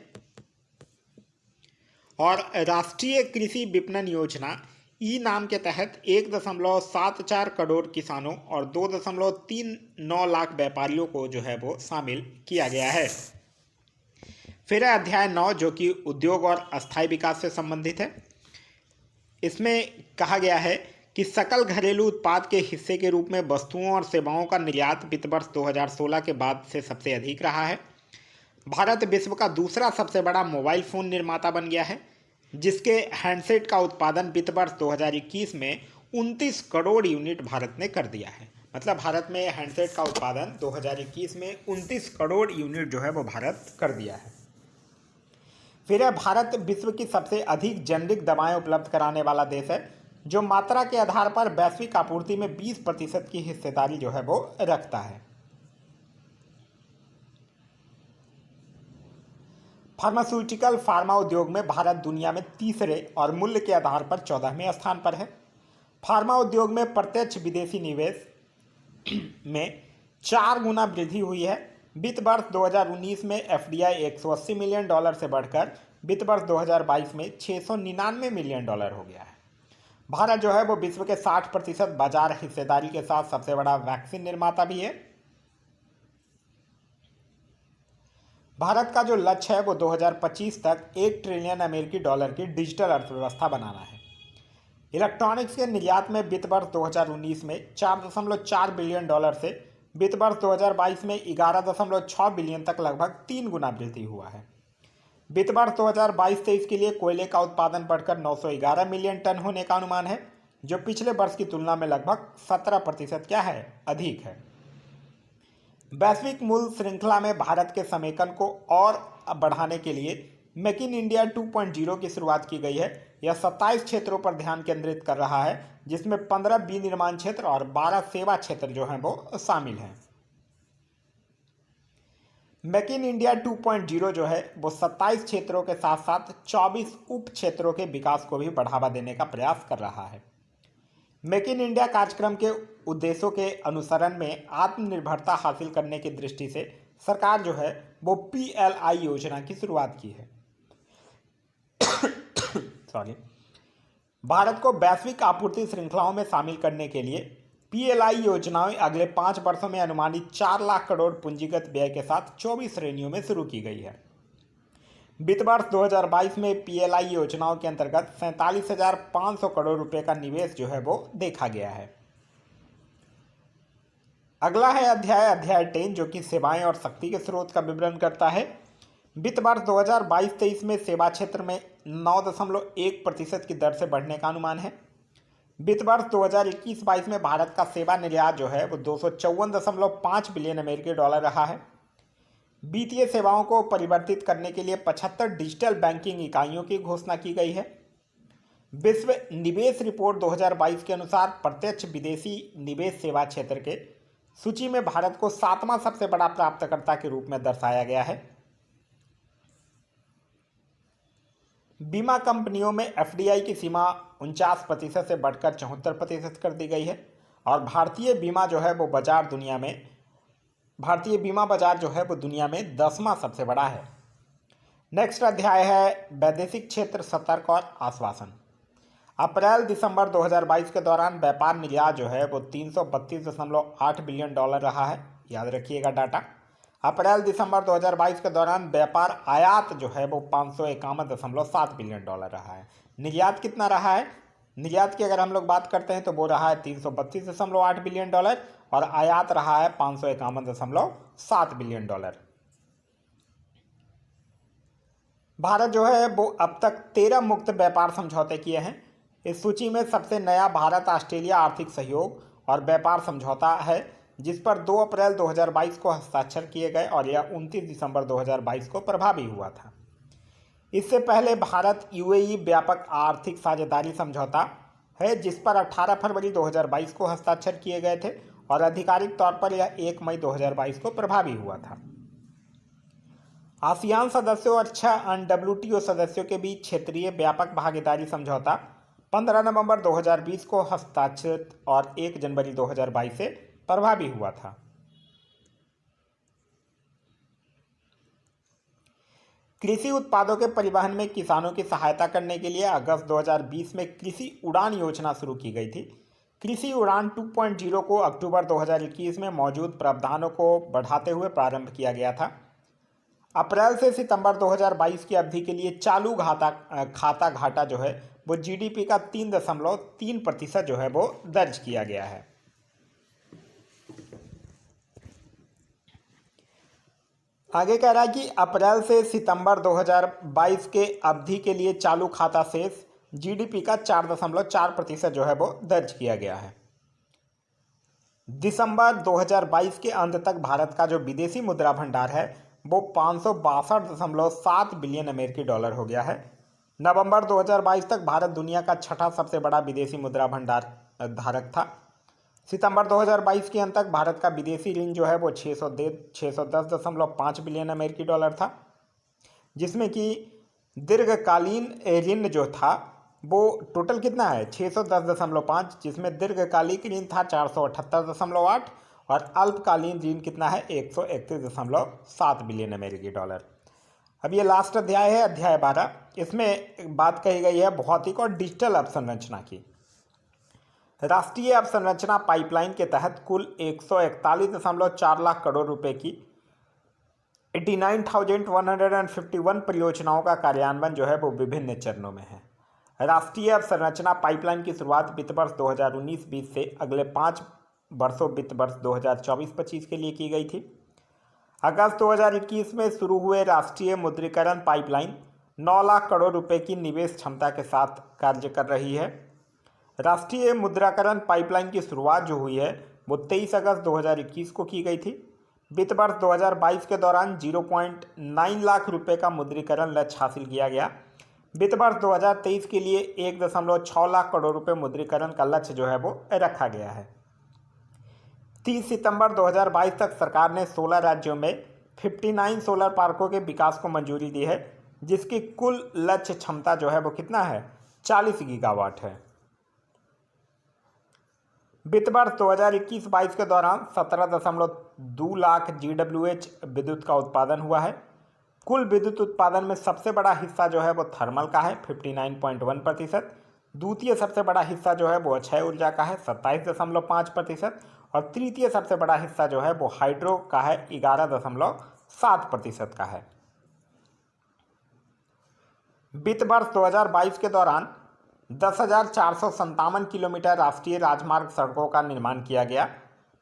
और राष्ट्रीय कृषि विपणन योजना ई नाम के तहत 1.74 करोड़ किसानों और 2.39 लाख व्यापारियों को जो है वो शामिल किया गया है। फिर अध्याय 9 जो कि उद्योग और अस्थायी विकास से संबंधित है। इसमें कहा गया है कि सकल घरेलू उत्पाद के हिस्से के रूप में वस्तुओं और सेवाओं का निर्यात वित्त वर्ष 2016 के बाद से सबसे अधिक रहा है। भारत विश्व का दूसरा सबसे बड़ा मोबाइल फ़ोन निर्माता बन गया है, जिसके हैंडसेट का उत्पादन वित्त वर्ष 2021 में 29 करोड़ यूनिट भारत ने कर दिया है। मतलब भारत में हैंडसेट का उत्पादन 2021 में 29 करोड़ यूनिट जो है वो भारत कर दिया है। फिर है भारत विश्व की सबसे अधिक जेनरिक दवाएं उपलब्ध कराने वाला देश है, जो मात्रा के आधार पर वैश्विक आपूर्ति में 20% की हिस्सेदारी जो है वो रखता है। फार्मास्यूटिकल फार्मा उद्योग में भारत दुनिया में तीसरे और मूल्य के आधार पर 14वें स्थान पर है। फार्मा उद्योग में प्रत्यक्ष विदेशी निवेश में 4 गुना वृद्धि हुई है। वित्त वर्ष 2019 में एफडीआई $180 मिलियन से बढ़कर वित्त वर्ष 2022 में $699 मिलियन हो गया है। भारत जो है वो विश्व के 60% बाजार हिस्सेदारी के साथ सबसे बड़ा वैक्सीन निर्माता भी है। भारत का जो लक्ष्य है वो 2025 तक $1 ट्रिलियन की डिजिटल अर्थव्यवस्था बनाना है। इलेक्ट्रॉनिक्स के निर्यात में वित्त वर्ष 2019 में $4.4 बिलियन से वित्त वर्ष 2022 में $11.6 बिलियन तक लगभग 3 गुना वृद्धि हुआ है। वित्त वर्ष 2022-23 के लिए कोयले का उत्पादन बढ़कर 911 मिलियन टन होने का अनुमान है, जो पिछले वर्ष की तुलना में लगभग 17% क्या है, अधिक है। वैश्विक मूल्य श्रृंखला में भारत के समेकन को और बढ़ाने के लिए मेक इन इंडिया 2.0 की शुरुआत की गई है। यह 27 क्षेत्रों पर ध्यान केंद्रित कर रहा है, जिसमें 15 विनिर्माण क्षेत्र और 12 सेवा क्षेत्र जो हैं वो शामिल हैं। मेक इन इंडिया 2.0 जो है वो 27 क्षेत्रों के साथ साथ 24 उप क्षेत्रों के विकास को भी बढ़ावा देने का प्रयास कर रहा है। मेक इन इंडिया कार्यक्रम के उद्देश्यों के अनुसरण में आत्मनिर्भरता हासिल करने की दृष्टि से सरकार जो है वो PLI योजना की शुरुआत की है। सॉरी। भारत को वैश्विक आपूर्ति श्रृंखलाओं में शामिल करने के लिए PLI योजनाएं अगले 5 वर्षों में अनुमानित 4 लाख करोड़ पूंजीगत व्यय के साथ 24 श्रेणियों में शुरू की गई है। वित्त वर्ष 2022 में PLI योजनाओं के अंतर्गत 47,500 करोड़ रुपए का निवेश जो है वो देखा गया है। अगला है अध्याय 10, जो कि सेवाएं और शक्ति के स्रोत का विवरण करता है। वित्त वर्ष 2022-23 में सेवा क्षेत्र में 9.1% की दर से बढ़ने का अनुमान है। वित्त वर्ष 2021-22 में भारत का सेवा निर्यात जो है वो 254.5 बिलियन अमेरिकी डॉलर रहा है। वित्तीय सेवाओं को परिवर्तित करने के लिए 75 डिजिटल बैंकिंग इकाइयों की घोषणा की गई है। विश्व निवेश रिपोर्ट 2022 के अनुसार प्रत्यक्ष विदेशी निवेश सेवा क्षेत्र के सूची में भारत को 7वां सबसे बड़ा प्राप्तकर्ता के रूप में दर्शाया गया है। बीमा कंपनियों में FDI की सीमा 49% से बढ़कर 74% कर दी गई है और भारतीय बीमा बाजार जो है वो दुनिया में 10वां सबसे बड़ा है। नेक्स्ट अध्याय है वैदेशिक क्षेत्र सतर्क और आश्वासन। अप्रैल दिसंबर 2022 के दौरान व्यापार निर्यात जो है वो 332.8 बिलियन डॉलर रहा है। याद रखिएगा डाटा। अप्रैल दिसंबर 2022 के दौरान व्यापार आयात जो है वो 551.7 बिलियन डॉलर रहा है। निर्यात कितना रहा है? निर्यात की अगर हम लोग बात करते हैं तो वो रहा है 332.8 बिलियन डॉलर और आयात रहा है 551.7 बिलियन डॉलर। भारत जो है वो अब तक 13 मुक्त व्यापार समझौते किए हैं। इस सूची में सबसे नया भारत ऑस्ट्रेलिया आर्थिक सहयोग और व्यापार समझौता है, जिस पर 2 अप्रैल 2022 को हस्ताक्षर किए गए और यह 29 दिसंबर 2022 को प्रभावी हुआ था। इससे पहले भारत UAE व्यापक आर्थिक साझेदारी समझौता है, जिस पर 18 फरवरी 2022 को हस्ताक्षर किए गए थे और आधिकारिक तौर पर यह 1 मई 2022 को प्रभावी हुआ था। आसियान सदस्यों और 6 अन्य WTO सदस्यों के बीच क्षेत्रीय व्यापक भागीदारी समझौता 15 नवंबर 2020 को हस्ताक्षरित और 1 जनवरी 2022 से प्रभावी हुआ था। कृषि उत्पादों के परिवहन में किसानों की सहायता करने के लिए अगस्त 2020 में कृषि उड़ान योजना शुरू की गई थी। कृषि उड़ान 2.0 को अक्टूबर 2021 में मौजूद प्रावधानों को बढ़ाते हुए प्रारंभ किया गया था। अप्रैल से सितंबर 2022 की अवधि के लिए चालू खाता घाटा जो है वो GDP का 3.3% जो है वो दर्ज किया गया है। आगे कह रहा है कि अप्रैल से सितंबर 2022 के अवधि के लिए चालू खाता शेष GDP का 4.4% जो है वो दर्ज किया गया है। दिसंबर 2022 के अंत तक भारत का जो विदेशी मुद्रा भंडार है वो 562.7 बिलियन अमेरिकी डॉलर हो गया है। नवंबर 2022 तक भारत दुनिया का 6ठा सबसे बड़ा विदेशी मुद्रा भंडार धारक था। सितंबर 2022 के अंत तक भारत का विदेशी ऋण जो है वो 610.5 बिलियन अमेरिकी डॉलर था, जिसमें कि दीर्घकालीन ऋण जो था वो टोटल कितना है 610.5, जिसमें दीर्घकालिक ऋण था 478.8 और अल्पकालीन ऋण कितना है 131.7 बिलियन अमेरिकी डॉलर। अब ये लास्ट अध्याय है, अध्याय 12। इसमें बात कही गई है भौतिक और डिजिटल अवसंरचना की। राष्ट्रीय अवसंरचना पाइपलाइन के तहत कुल 141.4 लाख करोड़ रुपए की 89,151 परियोजनाओं का कार्यान्वयन जो है वो विभिन्न चरणों में है। राष्ट्रीय अवसंरचना पाइपलाइन की शुरुआत वित्त वर्ष 2019-20 से अगले 5 वर्षों वित्त वर्ष 2024-25 के लिए की गई थी। अगस्त 2021 में शुरू हुए राष्ट्रीय मुद्रीकरण पाइपलाइन 9 लाख करोड़ रुपए की निवेश क्षमता के साथ कार्य कर रही है। राष्ट्रीय मुद्राकरण पाइपलाइन की शुरुआत जो हुई है वो 23 अगस्त 2021 को की गई थी। वित्त वर्ष 2022 के दौरान 0.9 लाख रुपए का मुद्रीकरण लक्ष्य हासिल किया गया। वित्त वर्ष 2023 के लिए 1.6 लाख करोड़ रुपए मुद्रीकरण का लक्ष्य जो है वो रखा गया है। 30 सितंबर 2022 तक सरकार ने 16 राज्यों में 59 सोलर पार्कों के विकास को मंजूरी दी है, जिसकी कुल लक्ष्य क्षमता जो है वो कितना है 40 गीगावाट है। वित्त वर्ष 2021-22 के दौरान 17.2 लाख GWH विद्युत का उत्पादन हुआ है। कुल विद्युत उत्पादन में सबसे बड़ा हिस्सा जो है वो थर्मल का है 59.1%। द्वितीय सबसे बड़ा हिस्सा जो है वो अक्षय ऊर्जा का है 27.5%। और तृतीय सबसे बड़ा हिस्सा जो है वो हाइड्रो का है 11.7% का है। वित्त वर्ष 2022 के दौरान 10,457 किलोमीटर राष्ट्रीय राजमार्ग सड़कों का निर्माण किया गया।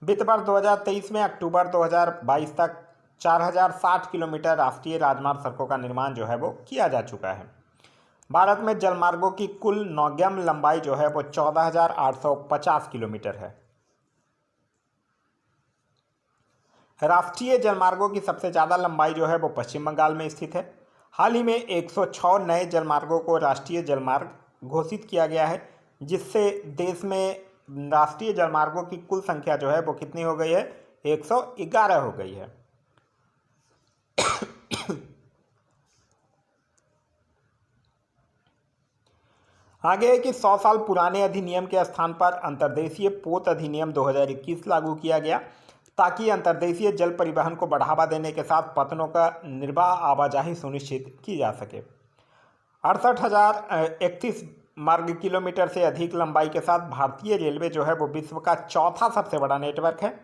वित्त वर्ष 2023 में अक्टूबर 2022 तक 4,060 किलोमीटर राष्ट्रीय राजमार्ग सड़कों का निर्माण जो है वो किया जा चुका है। भारत में जलमार्गों की कुल नौगम्य लंबाई जो है वो 14,850 किलोमीटर है। राष्ट्रीय जलमार्गों की सबसे ज़्यादा लंबाई जो है वो पश्चिम बंगाल में स्थित है। हाल ही में 106 नए जलमार्गों को राष्ट्रीय जलमार्ग घोषित किया गया है, जिससे देश में राष्ट्रीय जलमार्गों की कुल संख्या जो है वो कितनी हो गई है, 111 हो गई है। आगे है कि 100 साल पुराने अधिनियम के स्थान पर अंतर्देशीय पोत अधिनियम 2021 लागू किया गया, ताकि अंतर्देशीय जल परिवहन को बढ़ावा देने के साथ पत्तनों का निर्बाध आवाजाही सुनिश्चित की जा सके। 68,031 मार्ग किलोमीटर से अधिक लंबाई के साथ भारतीय रेलवे जो है वो विश्व का चौथा सबसे बड़ा नेटवर्क है।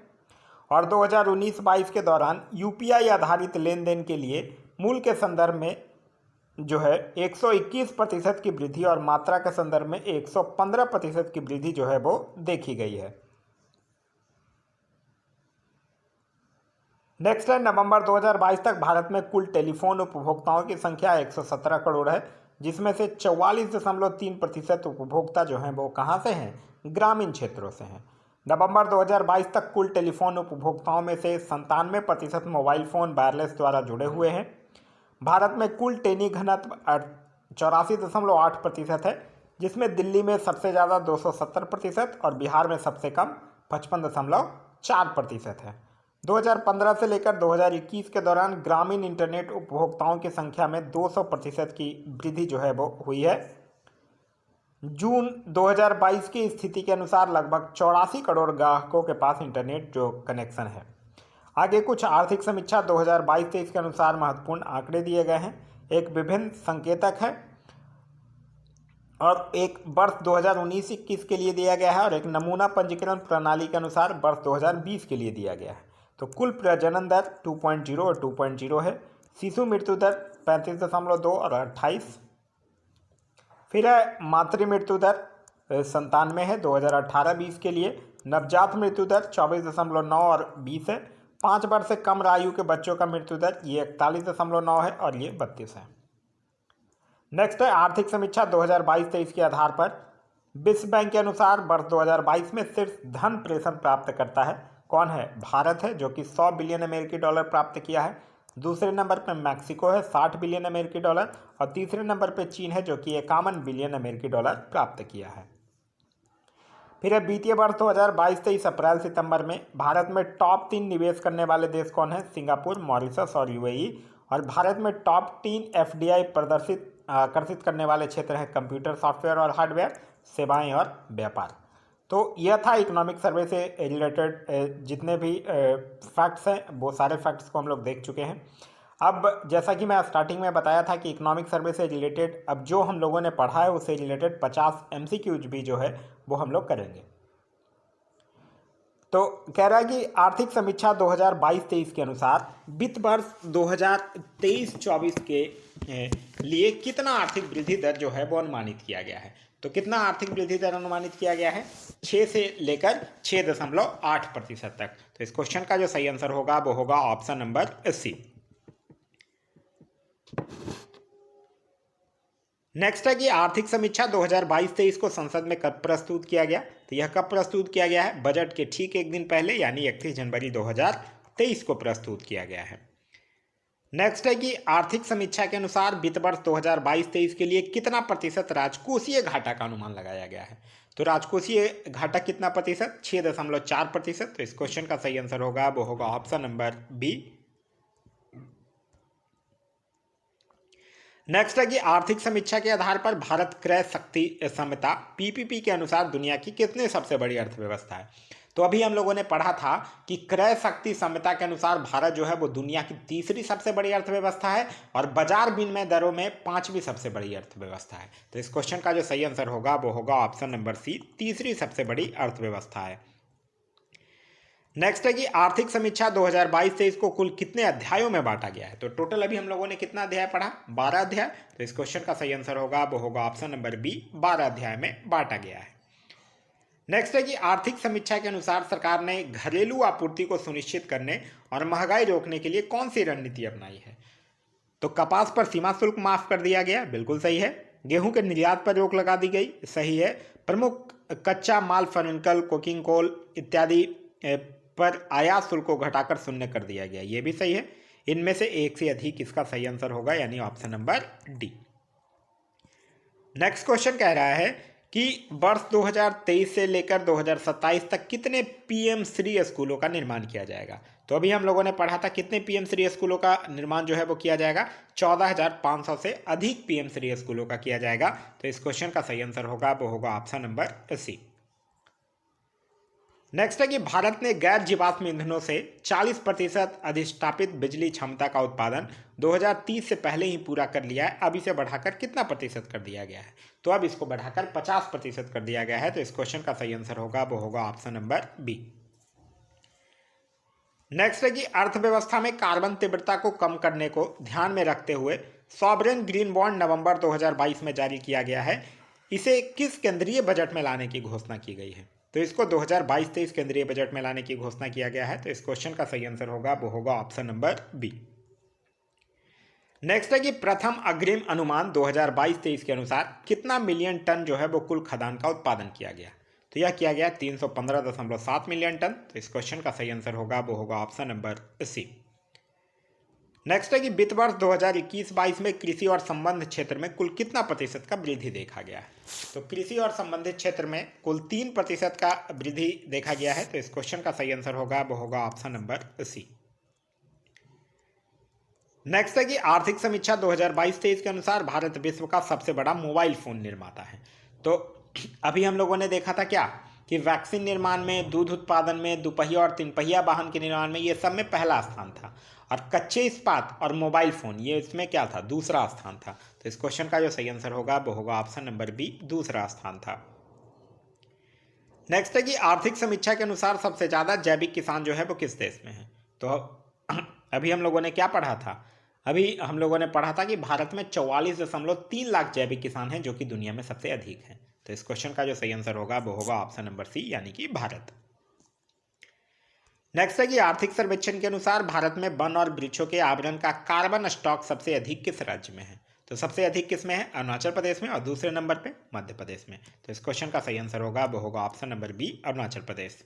और 2019-22 के दौरान यूपीआई आधारित लेन देन के लिए मूल्य के संदर्भ में जो है 121% की वृद्धि और मात्रा के संदर्भ में 115% की वृद्धि जो है वो देखी गई है। नेक्स्ट है, नवंबर 2022 तक भारत में कुल टेलीफोन उपभोक्ताओं की संख्या 117 करोड़ है, जिसमें से 44.3% उपभोक्ता जो हैं वो कहाँ से हैं, ग्रामीण क्षेत्रों से हैं। नवंबर 2022 तक कुल टेलीफोन उपभोक्ताओं में से 97% मोबाइल फ़ोन वायरलेस द्वारा जुड़े हुए हैं। भारत में कुल टेली घनत्व 84.8% है, जिसमें दिल्ली में सबसे ज़्यादा 270% और बिहार में सबसे कम 55.4% है। 2015 से लेकर 2021 के दौरान ग्रामीण इंटरनेट उपभोक्ताओं की संख्या में 200% की वृद्धि जो है वो हुई है। जून 2022 की स्थिति के अनुसार लगभग 84 करोड़ ग्राहकों के पास इंटरनेट जो कनेक्शन है। आगे कुछ आर्थिक समीक्षा 2022-23 के अनुसार महत्वपूर्ण आंकड़े दिए गए हैं। एक विभिन्न संकेतक है और एक वर्ष 2019-21 के लिए दिया गया है और एक नमूना पंजीकरण प्रणाली के अनुसार वर्ष 2020 के लिए दिया गया है। तो कुल प्रजनन दर 2.0 और 2.0 है। शिशु मृत्यु दर 35.2 और 28। फिर है मातृ मृत्यु दर 97 है 2018-20 के लिए। नवजात मृत्यु दर 24.9 और 20 है। 5 वर्ष से कम आयु के बच्चों का मृत्यु दर ये 41.9 है और ये 32 है। नेक्स्ट है आर्थिक समीक्षा 2022-23 के आधार पर विश्व बैंक के अनुसार वर्ष 2022 में सिर्फ धन प्रेषण प्राप्त करता है कौन है, भारत है जो कि 100 बिलियन अमेरिकी डॉलर प्राप्त किया है। दूसरे नंबर पर मैक्सिको है 60 बिलियन अमेरिकी डॉलर और तीसरे नंबर पर चीन है जो कि 51 बिलियन अमेरिकी डॉलर प्राप्त किया है। फिर है वित्तीय वर्ष 2022-23 अप्रैल सितंबर में भारत में टॉप 3 निवेश करने वाले देश कौन है, सिंगापुर, मॉरिशस और यूएई। और भारत में टॉप 3 एफडीआई आकर्षित करने वाले क्षेत्र हैं कंप्यूटर, सॉफ्टवेयर और हार्डवेयर, सेवाएं और व्यापार। तो यह था इकोनॉमिक सर्वे से रिलेटेड जितने भी फैक्ट्स हैं वो सारे फैक्ट्स को हम लोग देख चुके हैं। अब जैसा कि मैं स्टार्टिंग में बताया था कि इकोनॉमिक सर्वे से रिलेटेड अब जो हम लोगों ने पढ़ा है उससे रिलेटेड 50 MCQs भी जो है वो हम लोग करेंगे। तो कह रहा है कि आर्थिक समीक्षा 2022-23 के अनुसार वित्त वर्ष 2023-24 के लिए कितना आर्थिक वृद्धि दर जो है वो अनुमानित किया गया है। तो कितना आर्थिक वृद्धि दर अनुमानित किया गया है, 6 से लेकर 6.8% तक। तो इस क्वेश्चन का जो सही आंसर होगा वो होगा ऑप्शन नंबर सी। नेक्स्ट है कि आर्थिक समीक्षा 2022-23 को संसद में कब प्रस्तुत किया गया। तो यह कब प्रस्तुत किया गया है, बजट के ठीक एक दिन पहले यानी 31 जनवरी 2023 को प्रस्तुत किया गया है। नेक्स्ट है कि आर्थिक समीक्षा के अनुसार वित्त वर्ष 2022-23 के लिए कितना प्रतिशत राजकोषीय घाटा का अनुमान लगाया गया है। तो राजकोषीय घाटा कितना प्रतिशत, 6.4%। तो इस क्वेश्चन का सही आंसर होगा वो होगा ऑप्शन नंबर बी। नेक्स्ट है कि आर्थिक समीक्षा के आधार पर भारत क्रय शक्ति समता पीपीपी के अनुसार दुनिया की कितनी सबसे बड़ी अर्थव्यवस्था है। तो अभी हम लोगों ने पढ़ा था कि क्रय शक्ति समता के अनुसार भारत जो है वो दुनिया की तीसरी सबसे बड़ी अर्थव्यवस्था है और बाजार विनिमय दरों में पांचवी सबसे बड़ी अर्थव्यवस्था है। तो इस क्वेश्चन का जो सही आंसर होगा वो होगा ऑप्शन नंबर सी, तीसरी सबसे बड़ी अर्थव्यवस्था है। नेक्स्ट है कि आर्थिक समीक्षा 2022-23 को कुल कितने अध्यायों में बांटा गया है। तो टोटल अभी हम लोगों ने कितना अध्याय पढ़ा, 12 अध्याय। तो इस क्वेश्चन का सही आंसर होगा वो होगा ऑप्शन नंबर बी, 12 अध्याय में बांटा गया है। नेक्स्ट है कि आर्थिक समीक्षा के अनुसार सरकार ने घरेलू आपूर्ति को सुनिश्चित करने और महंगाई रोकने के लिए कौन सी रणनीति अपनाई है। तो कपास पर सीमा शुल्क माफ कर दिया गया, बिल्कुल सही है। गेहूं के निर्यात पर रोक लगा दी गई, सही है। प्रमुख कच्चा माल फर्निकल, कोकिंग कोल इत्यादि पर आयात शुल्क को घटाकर शून्य कर दिया गया, ये भी सही है। इनमें से एक से अधिक इसका सही आंसर होगा, यानी option number D. Next question कह रहा है कि वर्ष 2023 से लेकर 2027 तक कितने पीएम श्री स्कूलों का निर्माण किया जाएगा। तो अभी हम लोगों ने पढ़ा था कितने पीएम श्री स्कूलों का निर्माण जो है वो किया जाएगा, 14,500 से अधिक पीएम श्री स्कूलों का किया जाएगा। तो इस क्वेश्चन का सही आंसर होगा वो होगा ऑप्शन नंबर सी। नेक्स्ट है कि भारत ने गैर जीवाश्म ईंधनों से 40% अधिष्ठापित बिजली क्षमता का उत्पादन 2030 से पहले ही पूरा कर लिया है। अब इसे बढ़ाकर कितना प्रतिशत कर दिया गया है। तो अब इसको बढ़ाकर 50% कर दिया गया है। तो इस क्वेश्चन का सही आंसर होगा वो होगा ऑप्शन नंबर बी। नेक्स्ट है कि अर्थव्यवस्था में कार्बन तीव्रता को कम करने को ध्यान में रखते हुए सॉवरेन ग्रीन बॉन्ड नवंबर 2022 में जारी किया गया है। इसे किस केंद्रीय बजट में लाने की घोषणा की गई है। तो इसको 2022-23 केंद्रीय बजट में लाने की घोषणा किया गया है। तो इस क्वेश्चन का सही आंसर होगा वो होगा ऑप्शन नंबर बी। नेक्स्ट है कि प्रथम अग्रिम अनुमान 2022-23 के अनुसार कितना मिलियन टन जो है वो कुल खदान का उत्पादन किया गया। तो यह किया गया 315.7 मिलियन टन। तो इस क्वेश्चन का सही आंसर होगा वो होगा ऑप्शन नंबर सी। नेक्स्ट है कि वित्त वर्ष 2021-22 में कृषि और संबंध क्षेत्र में कुल कितना प्रतिशत का वृद्धि देखा गया है। तो कृषि और संबंधित क्षेत्र में कुल 3% का वृद्धि देखा गया है। तो इस क्वेश्चन का सही आंसर होगा वो होगा ऑप्शन नंबर सी। नेक्स्ट है कि आर्थिक समीक्षा 2022-23 के अनुसार भारत विश्व का सबसे बड़ा मोबाइल फोन निर्माता है। तो अभी हम लोगों ने देखा था क्या कि वैक्सीन निर्माण में, दूध उत्पादन में, दुपहिया और तीन पहिया वाहन के निर्माण में, ये सब में पहला स्थान था। और कच्चे इस्पात और मोबाइल फोन ये इसमें क्या था, दूसरा स्थान था। तो इस क्वेश्चन का जो सही आंसर होगा वो होगा ऑप्शन नंबर बी, दूसरा स्थान था। नेक्स्ट है कि आर्थिक समीक्षा के अनुसार सबसे ज्यादा जैविक किसान जो है वो किस देश में है। तो अभी हम लोगों ने क्या पढ़ा था, अभी हम लोगों ने पढ़ा था कि भारत में 44.3 लाख जैविक किसान हैं, जो कि दुनिया में सबसे अधिक हैं। तो इस क्वेश्चन का जो सही आंसर होगा वो होगा ऑप्शन नंबर सी, यानी कि भारत। नेक्स्ट है कि आर्थिक सर्वेक्षण के अनुसार भारत में वन और वृक्षों के आवरण का कार्बन स्टॉक सबसे अधिक किस राज्य में है। तो सबसे अधिक किस में है, अरुणाचल प्रदेश में, और दूसरे नंबर पे मध्य प्रदेश में। तो इस क्वेश्चन का सही आंसर होगा वो होगा option number B, Arunachal Pradesh.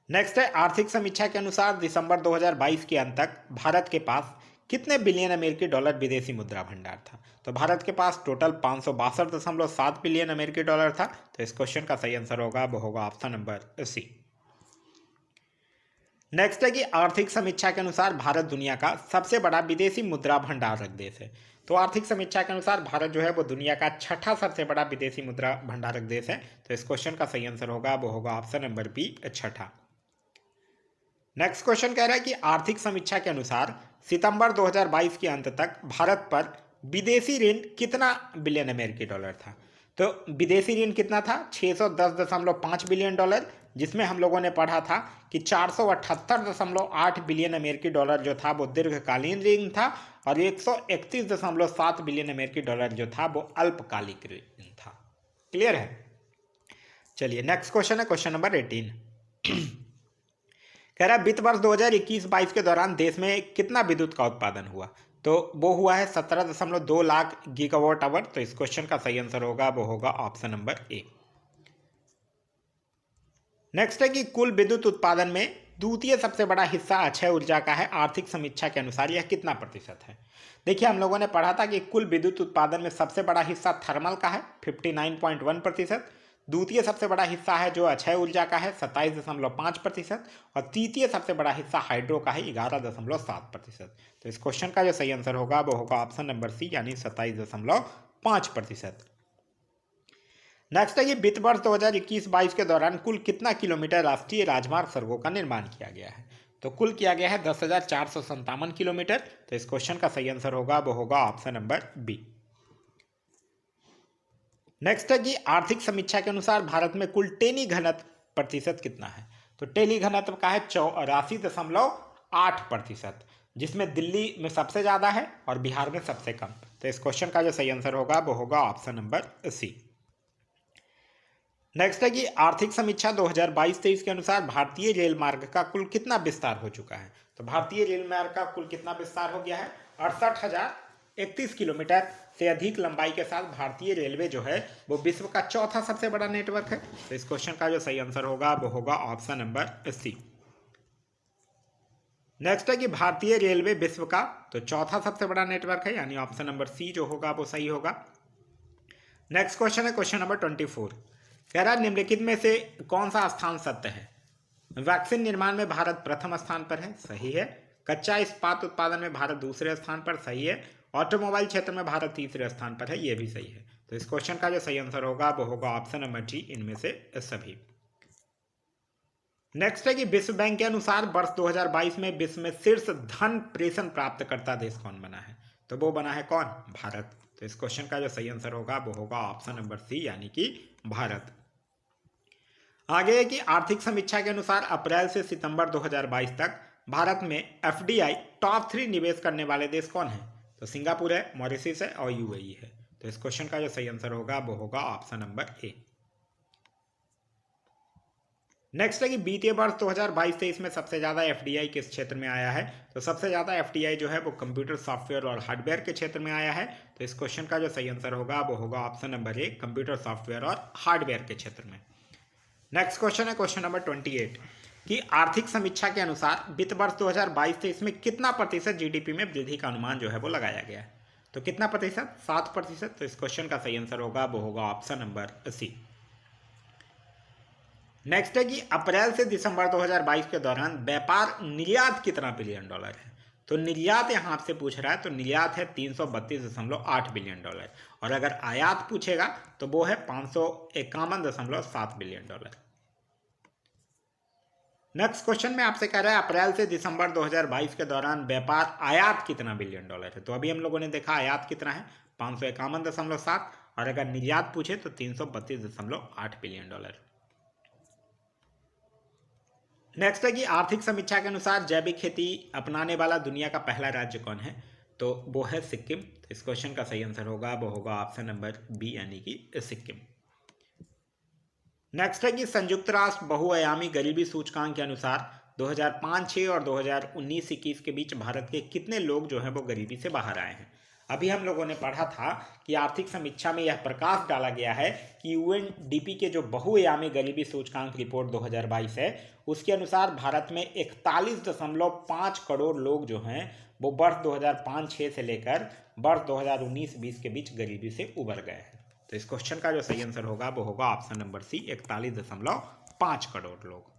Next है आर्थिक समीक्षा के अनुसार दिसंबर 2022 के अंत तक भारत के पास कितने बिलियन अमेरिकी डॉलर विदेशी मुद्रा भंडार था। तो भारत के पास टोटल 562.7 बिलियन अमेरिकी डॉलर था। तो इस क्वेश्चन का सही आंसर होगा वो होगा ऑप्शन नंबर सी। नेक्स्ट है कि आर्थिक समीक्षा के अनुसार भारत दुनिया का सबसे बड़ा विदेशी मुद्रा भंडारक देश है। तो आर्थिक समीक्षा के अनुसार भारत जो है वो दुनिया का छठा सबसे बड़ा विदेशी मुद्रा भंडारक देश है। तो इस क्वेश्चन का सही आंसर होगा वो होगा ऑप्शन नंबर बी, छठा। नेक्स्ट क्वेश्चन कह रहा है कि आर्थिक समीक्षा के अनुसार सितंबर 2022 के अंत तक भारत पर विदेशी ऋण कितना बिलियन अमेरिकी डॉलर था। तो विदेशी ऋण कितना था, 610.5 बिलियन डॉलर, जिसमें हम लोगों ने पढ़ा था कि 478.8 बिलियन अमेरिकी डॉलर जो था वो दीर्घकालीन ऋण था और 131.7 बिलियन अमेरिकी डॉलर जो था वो अल्पकालिक ऋण था। क्लियर है। चलिए नेक्स्ट क्वेश्चन है क्वेश्चन नंबर 18। कह रहा है वित्त वर्ष 2021-22 के दौरान देश में कितना विद्युत का उत्पादन हुआ। तो वो हुआ है 17.2 लाख गीगावाट आवर। तो इस क्वेश्चन का सही आंसर होगा वो होगा ऑप्शन नंबर ए। नेक्स्ट है कि कुल विद्युत उत्पादन में द्वितीय सबसे बड़ा हिस्सा अक्षय ऊर्जा का है। आर्थिक समीक्षा के अनुसार यह कितना प्रतिशत है। देखिए हम लोगों ने पढ़ा था कि कुल विद्युत उत्पादन में सबसे बड़ा हिस्सा थर्मल का है, 59.1%। द्वितीय सबसे बड़ा हिस्सा है जो अक्षय ऊर्जा का है 27.5%, और तृतीय सबसे बड़ा हिस्सा हाइड्रो का है 11.7%। तो इस क्वेश्चन का जो सही आंसर होगा वो होगा ऑप्शन नंबर सी, यानी 27.5%। नेक्स्ट है कि वित्त वर्ष 2021-22 के दौरान कुल कितना किलोमीटर राष्ट्रीय राजमार्ग सड़कों का निर्माण किया गया है? तो कुल किया गया है 10,457 किलोमीटर। तो इस क्वेश्चन का सही आंसर होगा वो होगा ऑप्शन नंबर बी। नेक्स्ट है कि आर्थिक समीक्षा के अनुसार भारत में कुल टेली घनत्व प्रतिशत कितना है? तो टेली घनत्व का है 84.8%, जिसमें दिल्ली में सबसे ज्यादा है और बिहार में सबसे कम। तो इस क्वेश्चन का जो सही आंसर होगा वो होगा ऑप्शन नंबर सी। नेक्स्ट है कि आर्थिक समीक्षा 2022-23 के अनुसार भारतीय रेल मार्ग का कुल कितना विस्तार हो चुका है? तो भारतीय रेल मार्ग का कुल कितना विस्तार हो गया है? 68,031 किलोमीटर से अधिक लंबाई के साथ भारतीय रेलवे जो है वो विश्व का चौथा सबसे बड़ा नेटवर्क है। तो इस क्वेश्चन का जो सही आंसर होगा वो होगा ऑप्शन नंबर सी। नेक्स्ट है कि भारतीय रेलवे विश्व का तो चौथा सबसे बड़ा नेटवर्क है, यानी ऑप्शन नंबर सी जो होगा वो सही होगा। नेक्स्ट क्वेश्चन है क्वेश्चन नंबर 24। कह रहा है निम्नलिखित में से कौन सा स्थान सत्य है? वैक्सीन निर्माण में भारत प्रथम स्थान पर है, सही है। कच्चा इस्पात उत्पादन में भारत दूसरे स्थान पर, सही है। ऑटोमोबाइल क्षेत्र में भारत तीसरे स्थान पर है, यह भी सही है। तो इस क्वेश्चन का जो सही आंसर होगा वो होगा ऑप्शन नंबर डी, इनमें से सभी। नेक्स्ट है कि विश्व बैंक के अनुसार वर्ष 2022 में विश्व में शीर्ष धन प्रेषण प्राप्तकर्ता देश कौन बना है? तो वो बना है कौन? भारत। तो इस क्वेश्चन का जो सही आंसर होगा वो होगा ऑप्शन नंबर सी, यानी कि भारत। आगे है कि आर्थिक समीक्षा के अनुसार अप्रैल से सितंबर 2022 तक भारत में एफडीआई टॉप 3 निवेश करने वाले देश कौन है? तो सिंगापुर है, मॉरिशस है और यूएई है। तो इस क्वेश्चन का जो सही आंसर होगा वो होगा ऑप्शन नंबर ए। नेक्स्ट है कि बीते वर्ष 2022-23 में सबसे ज्यादा एफडीआई किस क्षेत्र में आया है? तो सबसे ज्यादा एफडीआई जो है वो कंप्यूटर सॉफ्टवेयर और हार्डवेयर के क्षेत्र में आया है। तो इस क्वेश्चन का जो सही आंसर होगा वो होगा option number A, computer software और हार्डवेयर के क्षेत्र में। नेक्स्ट क्वेश्चन है क्वेश्चन नंबर 28 कि आर्थिक समीक्षा के अनुसार वित्त वर्ष 2022-23 में कितना प्रतिशत जीडीपी में वृद्धि का अनुमान जो है वो लगाया गया है? तो कितना प्रतिशत? 7%। तो इस क्वेश्चन का सही आंसर होगा वो होगा ऑप्शन नंबर सी। नेक्स्ट है कि अप्रैल से दिसंबर 2022 के दौरान व्यापार निर्यात कितना बिलियन डॉलर है? तो निर्यात यहां आपसे पूछ रहा है, तो निर्यात है 332.8 बिलियन डॉलर, और अगर आयात पूछेगा तो वो है 551.7 बिलियन डॉलर। नेक्स्ट क्वेश्चन में आपसे कह रहा है अप्रैल से दिसंबर 2022 के दौरान व्यापार आयात कितना बिलियन डॉलर है? तो अभी हम लोगों ने देखा आयात कितना है, 551.7, और अगर निर्यात पूछे तो 332.8 बिलियन डॉलर। नेक्स्ट है कि आर्थिक समीक्षा के अनुसार जैविक खेती अपनाने वाला दुनिया का पहला राज्य कौन है? तो वो है सिक्किम। तो इस क्वेश्चन का सही आंसर होगा वो होगा ऑप्शन नंबर बी, यानी कि सिक्किम। नेक्स्ट है कि संयुक्त राष्ट्र बहुआयामी गरीबी सूचकांक के अनुसार 2005-6 और 2019-21 के बीच भारत के कितने लोग जो हैं वो गरीबी से बाहर आए हैं? अभी हम लोगों ने पढ़ा था कि आर्थिक समीक्षा में यह प्रकाश डाला गया है कि यूएनडीपी के जो बहुआयामी गरीबी सूचकांक रिपोर्ट 2022 है उसके अनुसार भारत में 41.5 करोड़ लोग जो हैं वो वर्ष 2005-6 से लेकर वर्ष 2019-20 के बीच गरीबी से उबर गए हैं। तो इस क्वेश्चन का जो सही आंसर होगा वो होगा ऑप्शन नंबर सी, 41.5 करोड़ लोग।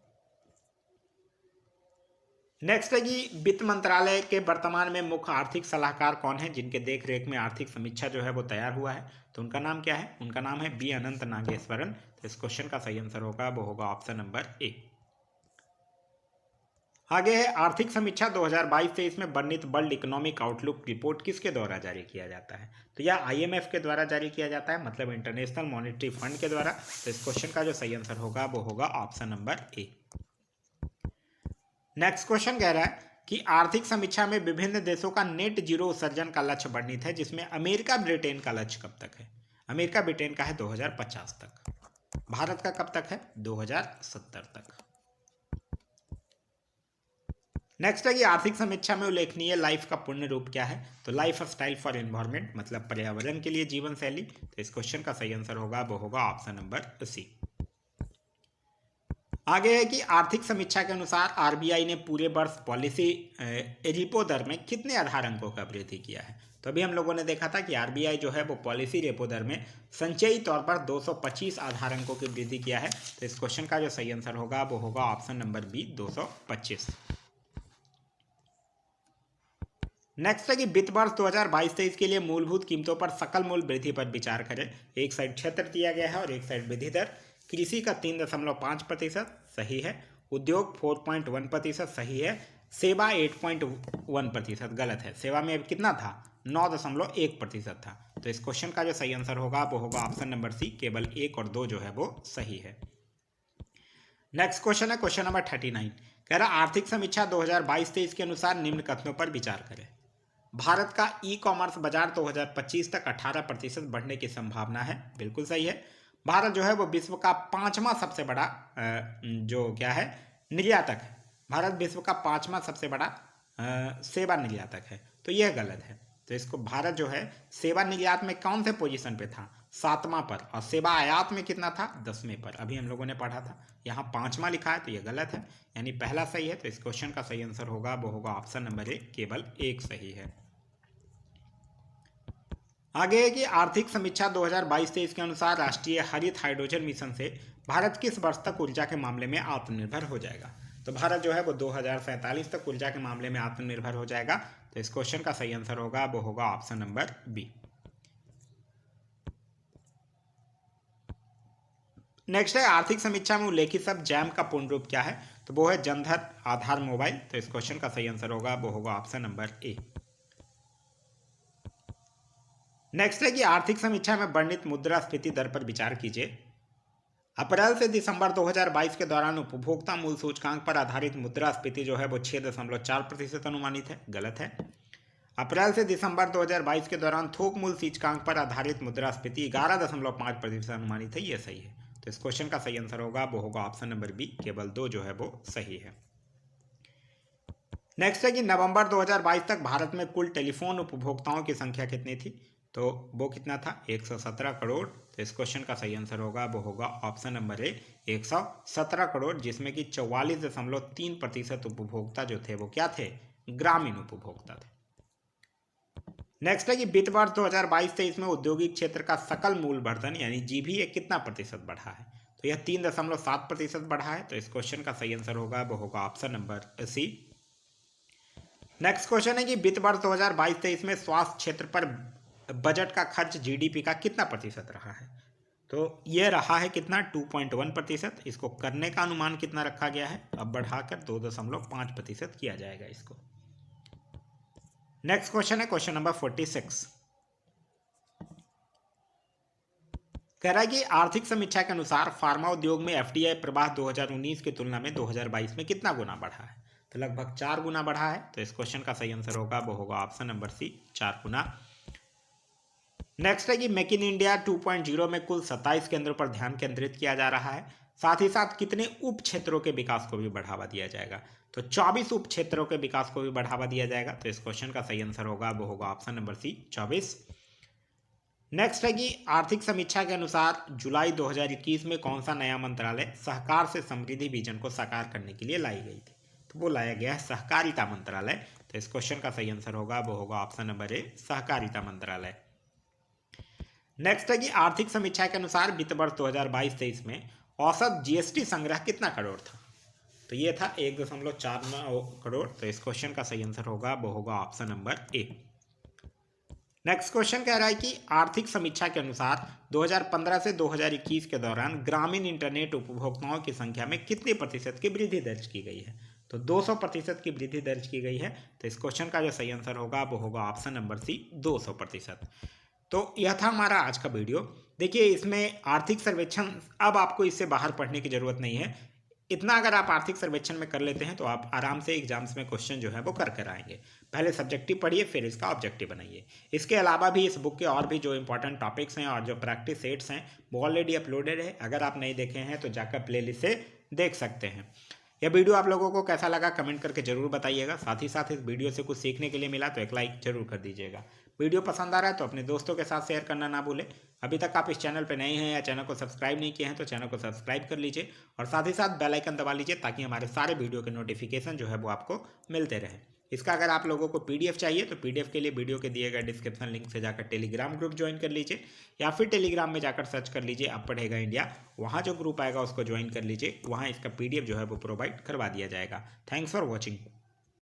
नेक्स्ट है कि वित्त मंत्रालय के वर्तमान में मुख्य आर्थिक सलाहकार कौन है जिनके देखरेख में आर्थिक समीक्षा जो है वो तैयार हुआ है? तो उनका नाम क्या है? उनका नाम है बी अनंत नागेश्वरन। तो इस क्वेश्चन का सही आंसर होगा वो होगा ऑप्शन नंबर ए। आगे है आर्थिक समीक्षा 2022-23 में वर्णित वर्ल्ड इकोनॉमिक आउटलुक रिपोर्ट किसके द्वारा जारी किया जाता है? तो यह आईएमएफ के द्वारा जारी किया जाता है, मतलब इंटरनेशनल मॉनेटरी फंड के द्वारा। तो इस क्वेश्चन का जो सही आंसर होगा वो होगा option number A. Next question कह रहा है कि आर्थिक समीक्षा में विभिन्न देशों का नेट जीरो उत्सर्जन का लक्ष्य वर्णित है, जिसमें अमेरिका ब्रिटेन का लक्ष्य कब तक है? अमेरिका ब्रिटेन का है 2050 तक। भारत का कब तक है? 2070 तक। नेक्स्ट है कि आर्थिक समीक्षा में उल्लेखनीय लाइफ का पूर्ण रूप क्या है? तो लाइफ स्टाइल फॉर एनवायरमेंट, मतलब पर्यावरण के लिए जीवन शैली। तो इस क्वेश्चन का सही आंसर होगा वो होगा ऑप्शन नंबर सी। आगे है कि आर्थिक समीक्षा के अनुसार आरबीआई ने पूरे वर्ष पॉलिसी रेपो दर में कितने आधार अंकों का वृद्धि किया है? तो अभी हम लोगों ने देखा था कि आरबीआई जो है वो पॉलिसी रेपो दर में संचयी तौर पर 225 आधार अंकों की वृद्धि किया है। तो इस क्वेश्चन का जो सही आंसर होगा वो होगा ऑप्शन नंबर बी 225। नेक्स्ट है कि वित्त वर्ष 2022-23 के लिए मूलभूत कीमतों पर सकल मूल्य वृद्धि पर विचार करें। एक साइड क्षेत्र दिया गया है और एक साइड वृद्धि दर। कृषि का 3.5% सही है, उद्योग 4.1% सही है, सेवा 8.1% गलत है। सेवा में अब कितना था, 9.1% था। तो इस क्वेश्चन का जो सही आंसर होगा वो होगा ऑप्शन नंबर सी, केवल 1 और 2 जो है वो सही है। नेक्स्ट क्वेश्चन है क्वेश्चन नंबर 39। कह रहा आर्थिक समीक्षा 2022-23 के अनुसार निम्न कथनों पर विचार करें। भारत का ई कॉमर्स बाजार 2025 तक 18% बढ़ने की संभावना है, बिल्कुल सही है। भारत जो है वो विश्व का 5वां सबसे बड़ा जो क्या है निर्यातक है। भारत विश्व का 5वां सबसे बड़ा सेवा निर्यातक है, तो यह गलत है। तो इसको भारत जो है सेवा निर्यात में कौन से पोजीशन पे था, 7वां पर, और सेवा आयात में कितना था, 10वें पर। अभी हम लोगों ने पढ़ा था, यहाँ 5वां लिखा है तो यह गलत है, यानी पहला सही है। तो इस क्वेश्चन का सही आंसर होगा वो होगा ऑप्शन नंबर ए, केवल 1 सही है। आगे है कि आर्थिक समीक्षा 2022-23 के अनुसार राष्ट्रीय हरित हाइड्रोजन मिशन से भारत किस वर्ष तक ऊर्जा के मामले में आत्मनिर्भर हो जाएगा। तो भारत जो है वो 2047 तक ऊर्जा के मामले में आत्मनिर्भर हो जाएगा। तो इस क्वेश्चन का सही आंसर होगा वो होगा ऑप्शन नंबर बी। नेक्स्ट है आर्थिक समीक्षा में उल्लेखित शब्द जैम का पूर्ण रूप क्या है। तो वो है जनधन आधार मोबाइल। तो इस क्वेश्चन का सही आंसर होगा वो होगा ऑप्शन नंबर ए। नेक्स्ट है कि आर्थिक समीक्षा में वर्णित मुद्रास्फीति दर पर विचार कीजिए। अप्रैल से दिसंबर 2022 के दौरान उपभोक्ता मूल्य सूचकांक पर आधारित मुद्रास्फीति जो है वो 6.4% अनुमानित है, गलत है। अप्रैल से दिसंबर 2022 के दौरान थोक मूल्य सूचकांक पर आधारित मुद्रास्फीति 11.5% अनुमानित है, यह सही है। तो इस क्वेश्चन का सही आंसर होगा वो होगा ऑप्शन नंबर बी, केवल 2 जो है वो सही है। नेक्स्ट है कि नवंबर 2022 तक भारत में कुल टेलीफोन उपभोक्ताओं की संख्या कितनी थी। तो वो कितना था, 117 करोड़। तो इस क्वेश्चन का सही आंसर होगा वो होगा ऑप्शन नंबर ए, 117 करोड़, जिसमें कि 44.3% उपभोक्ता जो थे वो क्या थे, ग्रामीण उपभोक्ता थे। नेक्स्ट है कि वित्त वर्ष 2022-23 में औद्योगिक क्षेत्र का सकल मूल्यवर्धन यानी जीबीए कितना प्रतिशत बढ़ा है। तो यह 3.7% बढ़ा है। तो इस क्वेश्चन का सही आंसर होगा वो होगा option number C. Next question है कि वित्त वर्ष 2022-23 में स्वास्थ्य क्षेत्र पर बजट का खर्च जीडीपी का कितना प्रतिशत रहा है। तो यह रहा है कितना, 2.1%। इसको करने का अनुमान कितना रखा गया है, अब बढ़ाकर 2.5% किया जाएगा इसको। नेक्स्ट क्वेश्चन है क्वेश्चन नंबर 46। कह रहा है कि आर्थिक समीक्षा के अनुसार फार्मा उद्योग में एफडीआई प्रवाह 2019 की तुलना में 2022 में कितना गुना बढ़ा है। तो लगभग 4 गुना बढ़ा है। तो इस क्वेश्चन का सही आंसर होगा वो होगा ऑप्शन नंबर सी, 4 गुना। नेक्स्ट है कि मेक इन इंडिया 2.0 में कुल 27 केंद्रों पर ध्यान केंद्रित किया जा रहा है, साथ ही साथ कितने उप क्षेत्रों के विकास को भी बढ़ावा दिया जाएगा। तो 24 उप क्षेत्रों के विकास को भी बढ़ावा दिया जाएगा। तो इस क्वेश्चन का सही आंसर होगा वो होगा ऑप्शन नंबर सी, 24। नेक्स्ट है कि आर्थिक समीक्षा के अनुसार जुलाई 2021 में कौन सा नया मंत्रालय सहकार से समृद्धि विजन को साकार करने के लिए लाई गई थी। तो वो लाया गया है सहकारिता मंत्रालय। तो इस क्वेश्चन का सही आंसर होगा वो होगा ऑप्शन नंबर ए, सहकारिता मंत्रालय। नेक्स्ट है कि आर्थिक समीक्षा के अनुसार वित्त वर्ष 2022-23 में औसत जीएसटी संग्रह कितना करोड़ था। तो ये था 1.49 करोड़। तो इस क्वेश्चन का सही आंसर होगा वो होगा option number A. Next question कह रहा है कि आर्थिक समीक्षा के अनुसार 2015 से 2021 के दौरान ग्रामीण इंटरनेट उपभोक्ताओं की संख्या में कितने प्रतिशत की वृद्धि दर्ज की गई है। तो 200% की वृद्धि दर्ज की गई है। तो इस क्वेश्चन का जो सही आंसर होगा वो होगा ऑप्शन नंबर सी, 200%। तो यह था हमारा आज का वीडियो। देखिए इसमें आर्थिक सर्वेक्षण, अब आपको इससे बाहर पढ़ने की ज़रूरत नहीं है। इतना अगर आप आर्थिक सर्वेक्षण में कर लेते हैं तो आप आराम से एग्जाम्स में क्वेश्चन जो है वो कर आएंगे। पहले सब्जेक्टिव पढ़िए, फिर इसका ऑब्जेक्टिव बनाइए। इसके अलावा भी इस बुक के और भी जो इंपॉर्टेंट टॉपिक्स हैं और जो प्रैक्टिस सेट्स हैं वो ऑलरेडी अपलोडेड है। अगर आप नहीं देखे हैं तो जाकर प्लेलिस्ट से देख सकते हैं। यह वीडियो आप लोगों को कैसा लगा कमेंट करके जरूर बताइएगा। साथ ही साथ इस वीडियो से कुछ सीखने के लिए मिला तो एक लाइक जरूर कर दीजिएगा। वीडियो पसंद आ रहा है तो अपने दोस्तों के साथ शेयर करना ना भूलें। अभी तक आप इस चैनल पर नए हैं या चैनल को सब्सक्राइब नहीं किए हैं तो चैनल को सब्सक्राइब कर लीजिए और साथ ही साथ बेल आइकन दबा लीजिए ताकि हमारे सारे वीडियो के नोटिफिकेशन जो है वो आपको मिलते रहें। इसका अगर आप लोगों को पीडीएफ चाहिए तो पीडीएफ के लिए वीडियो के दिए गए डिस्क्रिप्शन लिंक से जाकर टेलीग्राम ग्रुप ज्वाइन कर लीजिए, या फिर टेलीग्राम में जाकर सर्च कर लीजिए अब पढ़ेगा इंडिया, वहाँ जो ग्रुप आएगा उसको ज्वाइन कर लीजिए, वहाँ इसका पीडीएफ जो है वो प्रोवाइड करवा दिया जाएगा। Thanks for watching.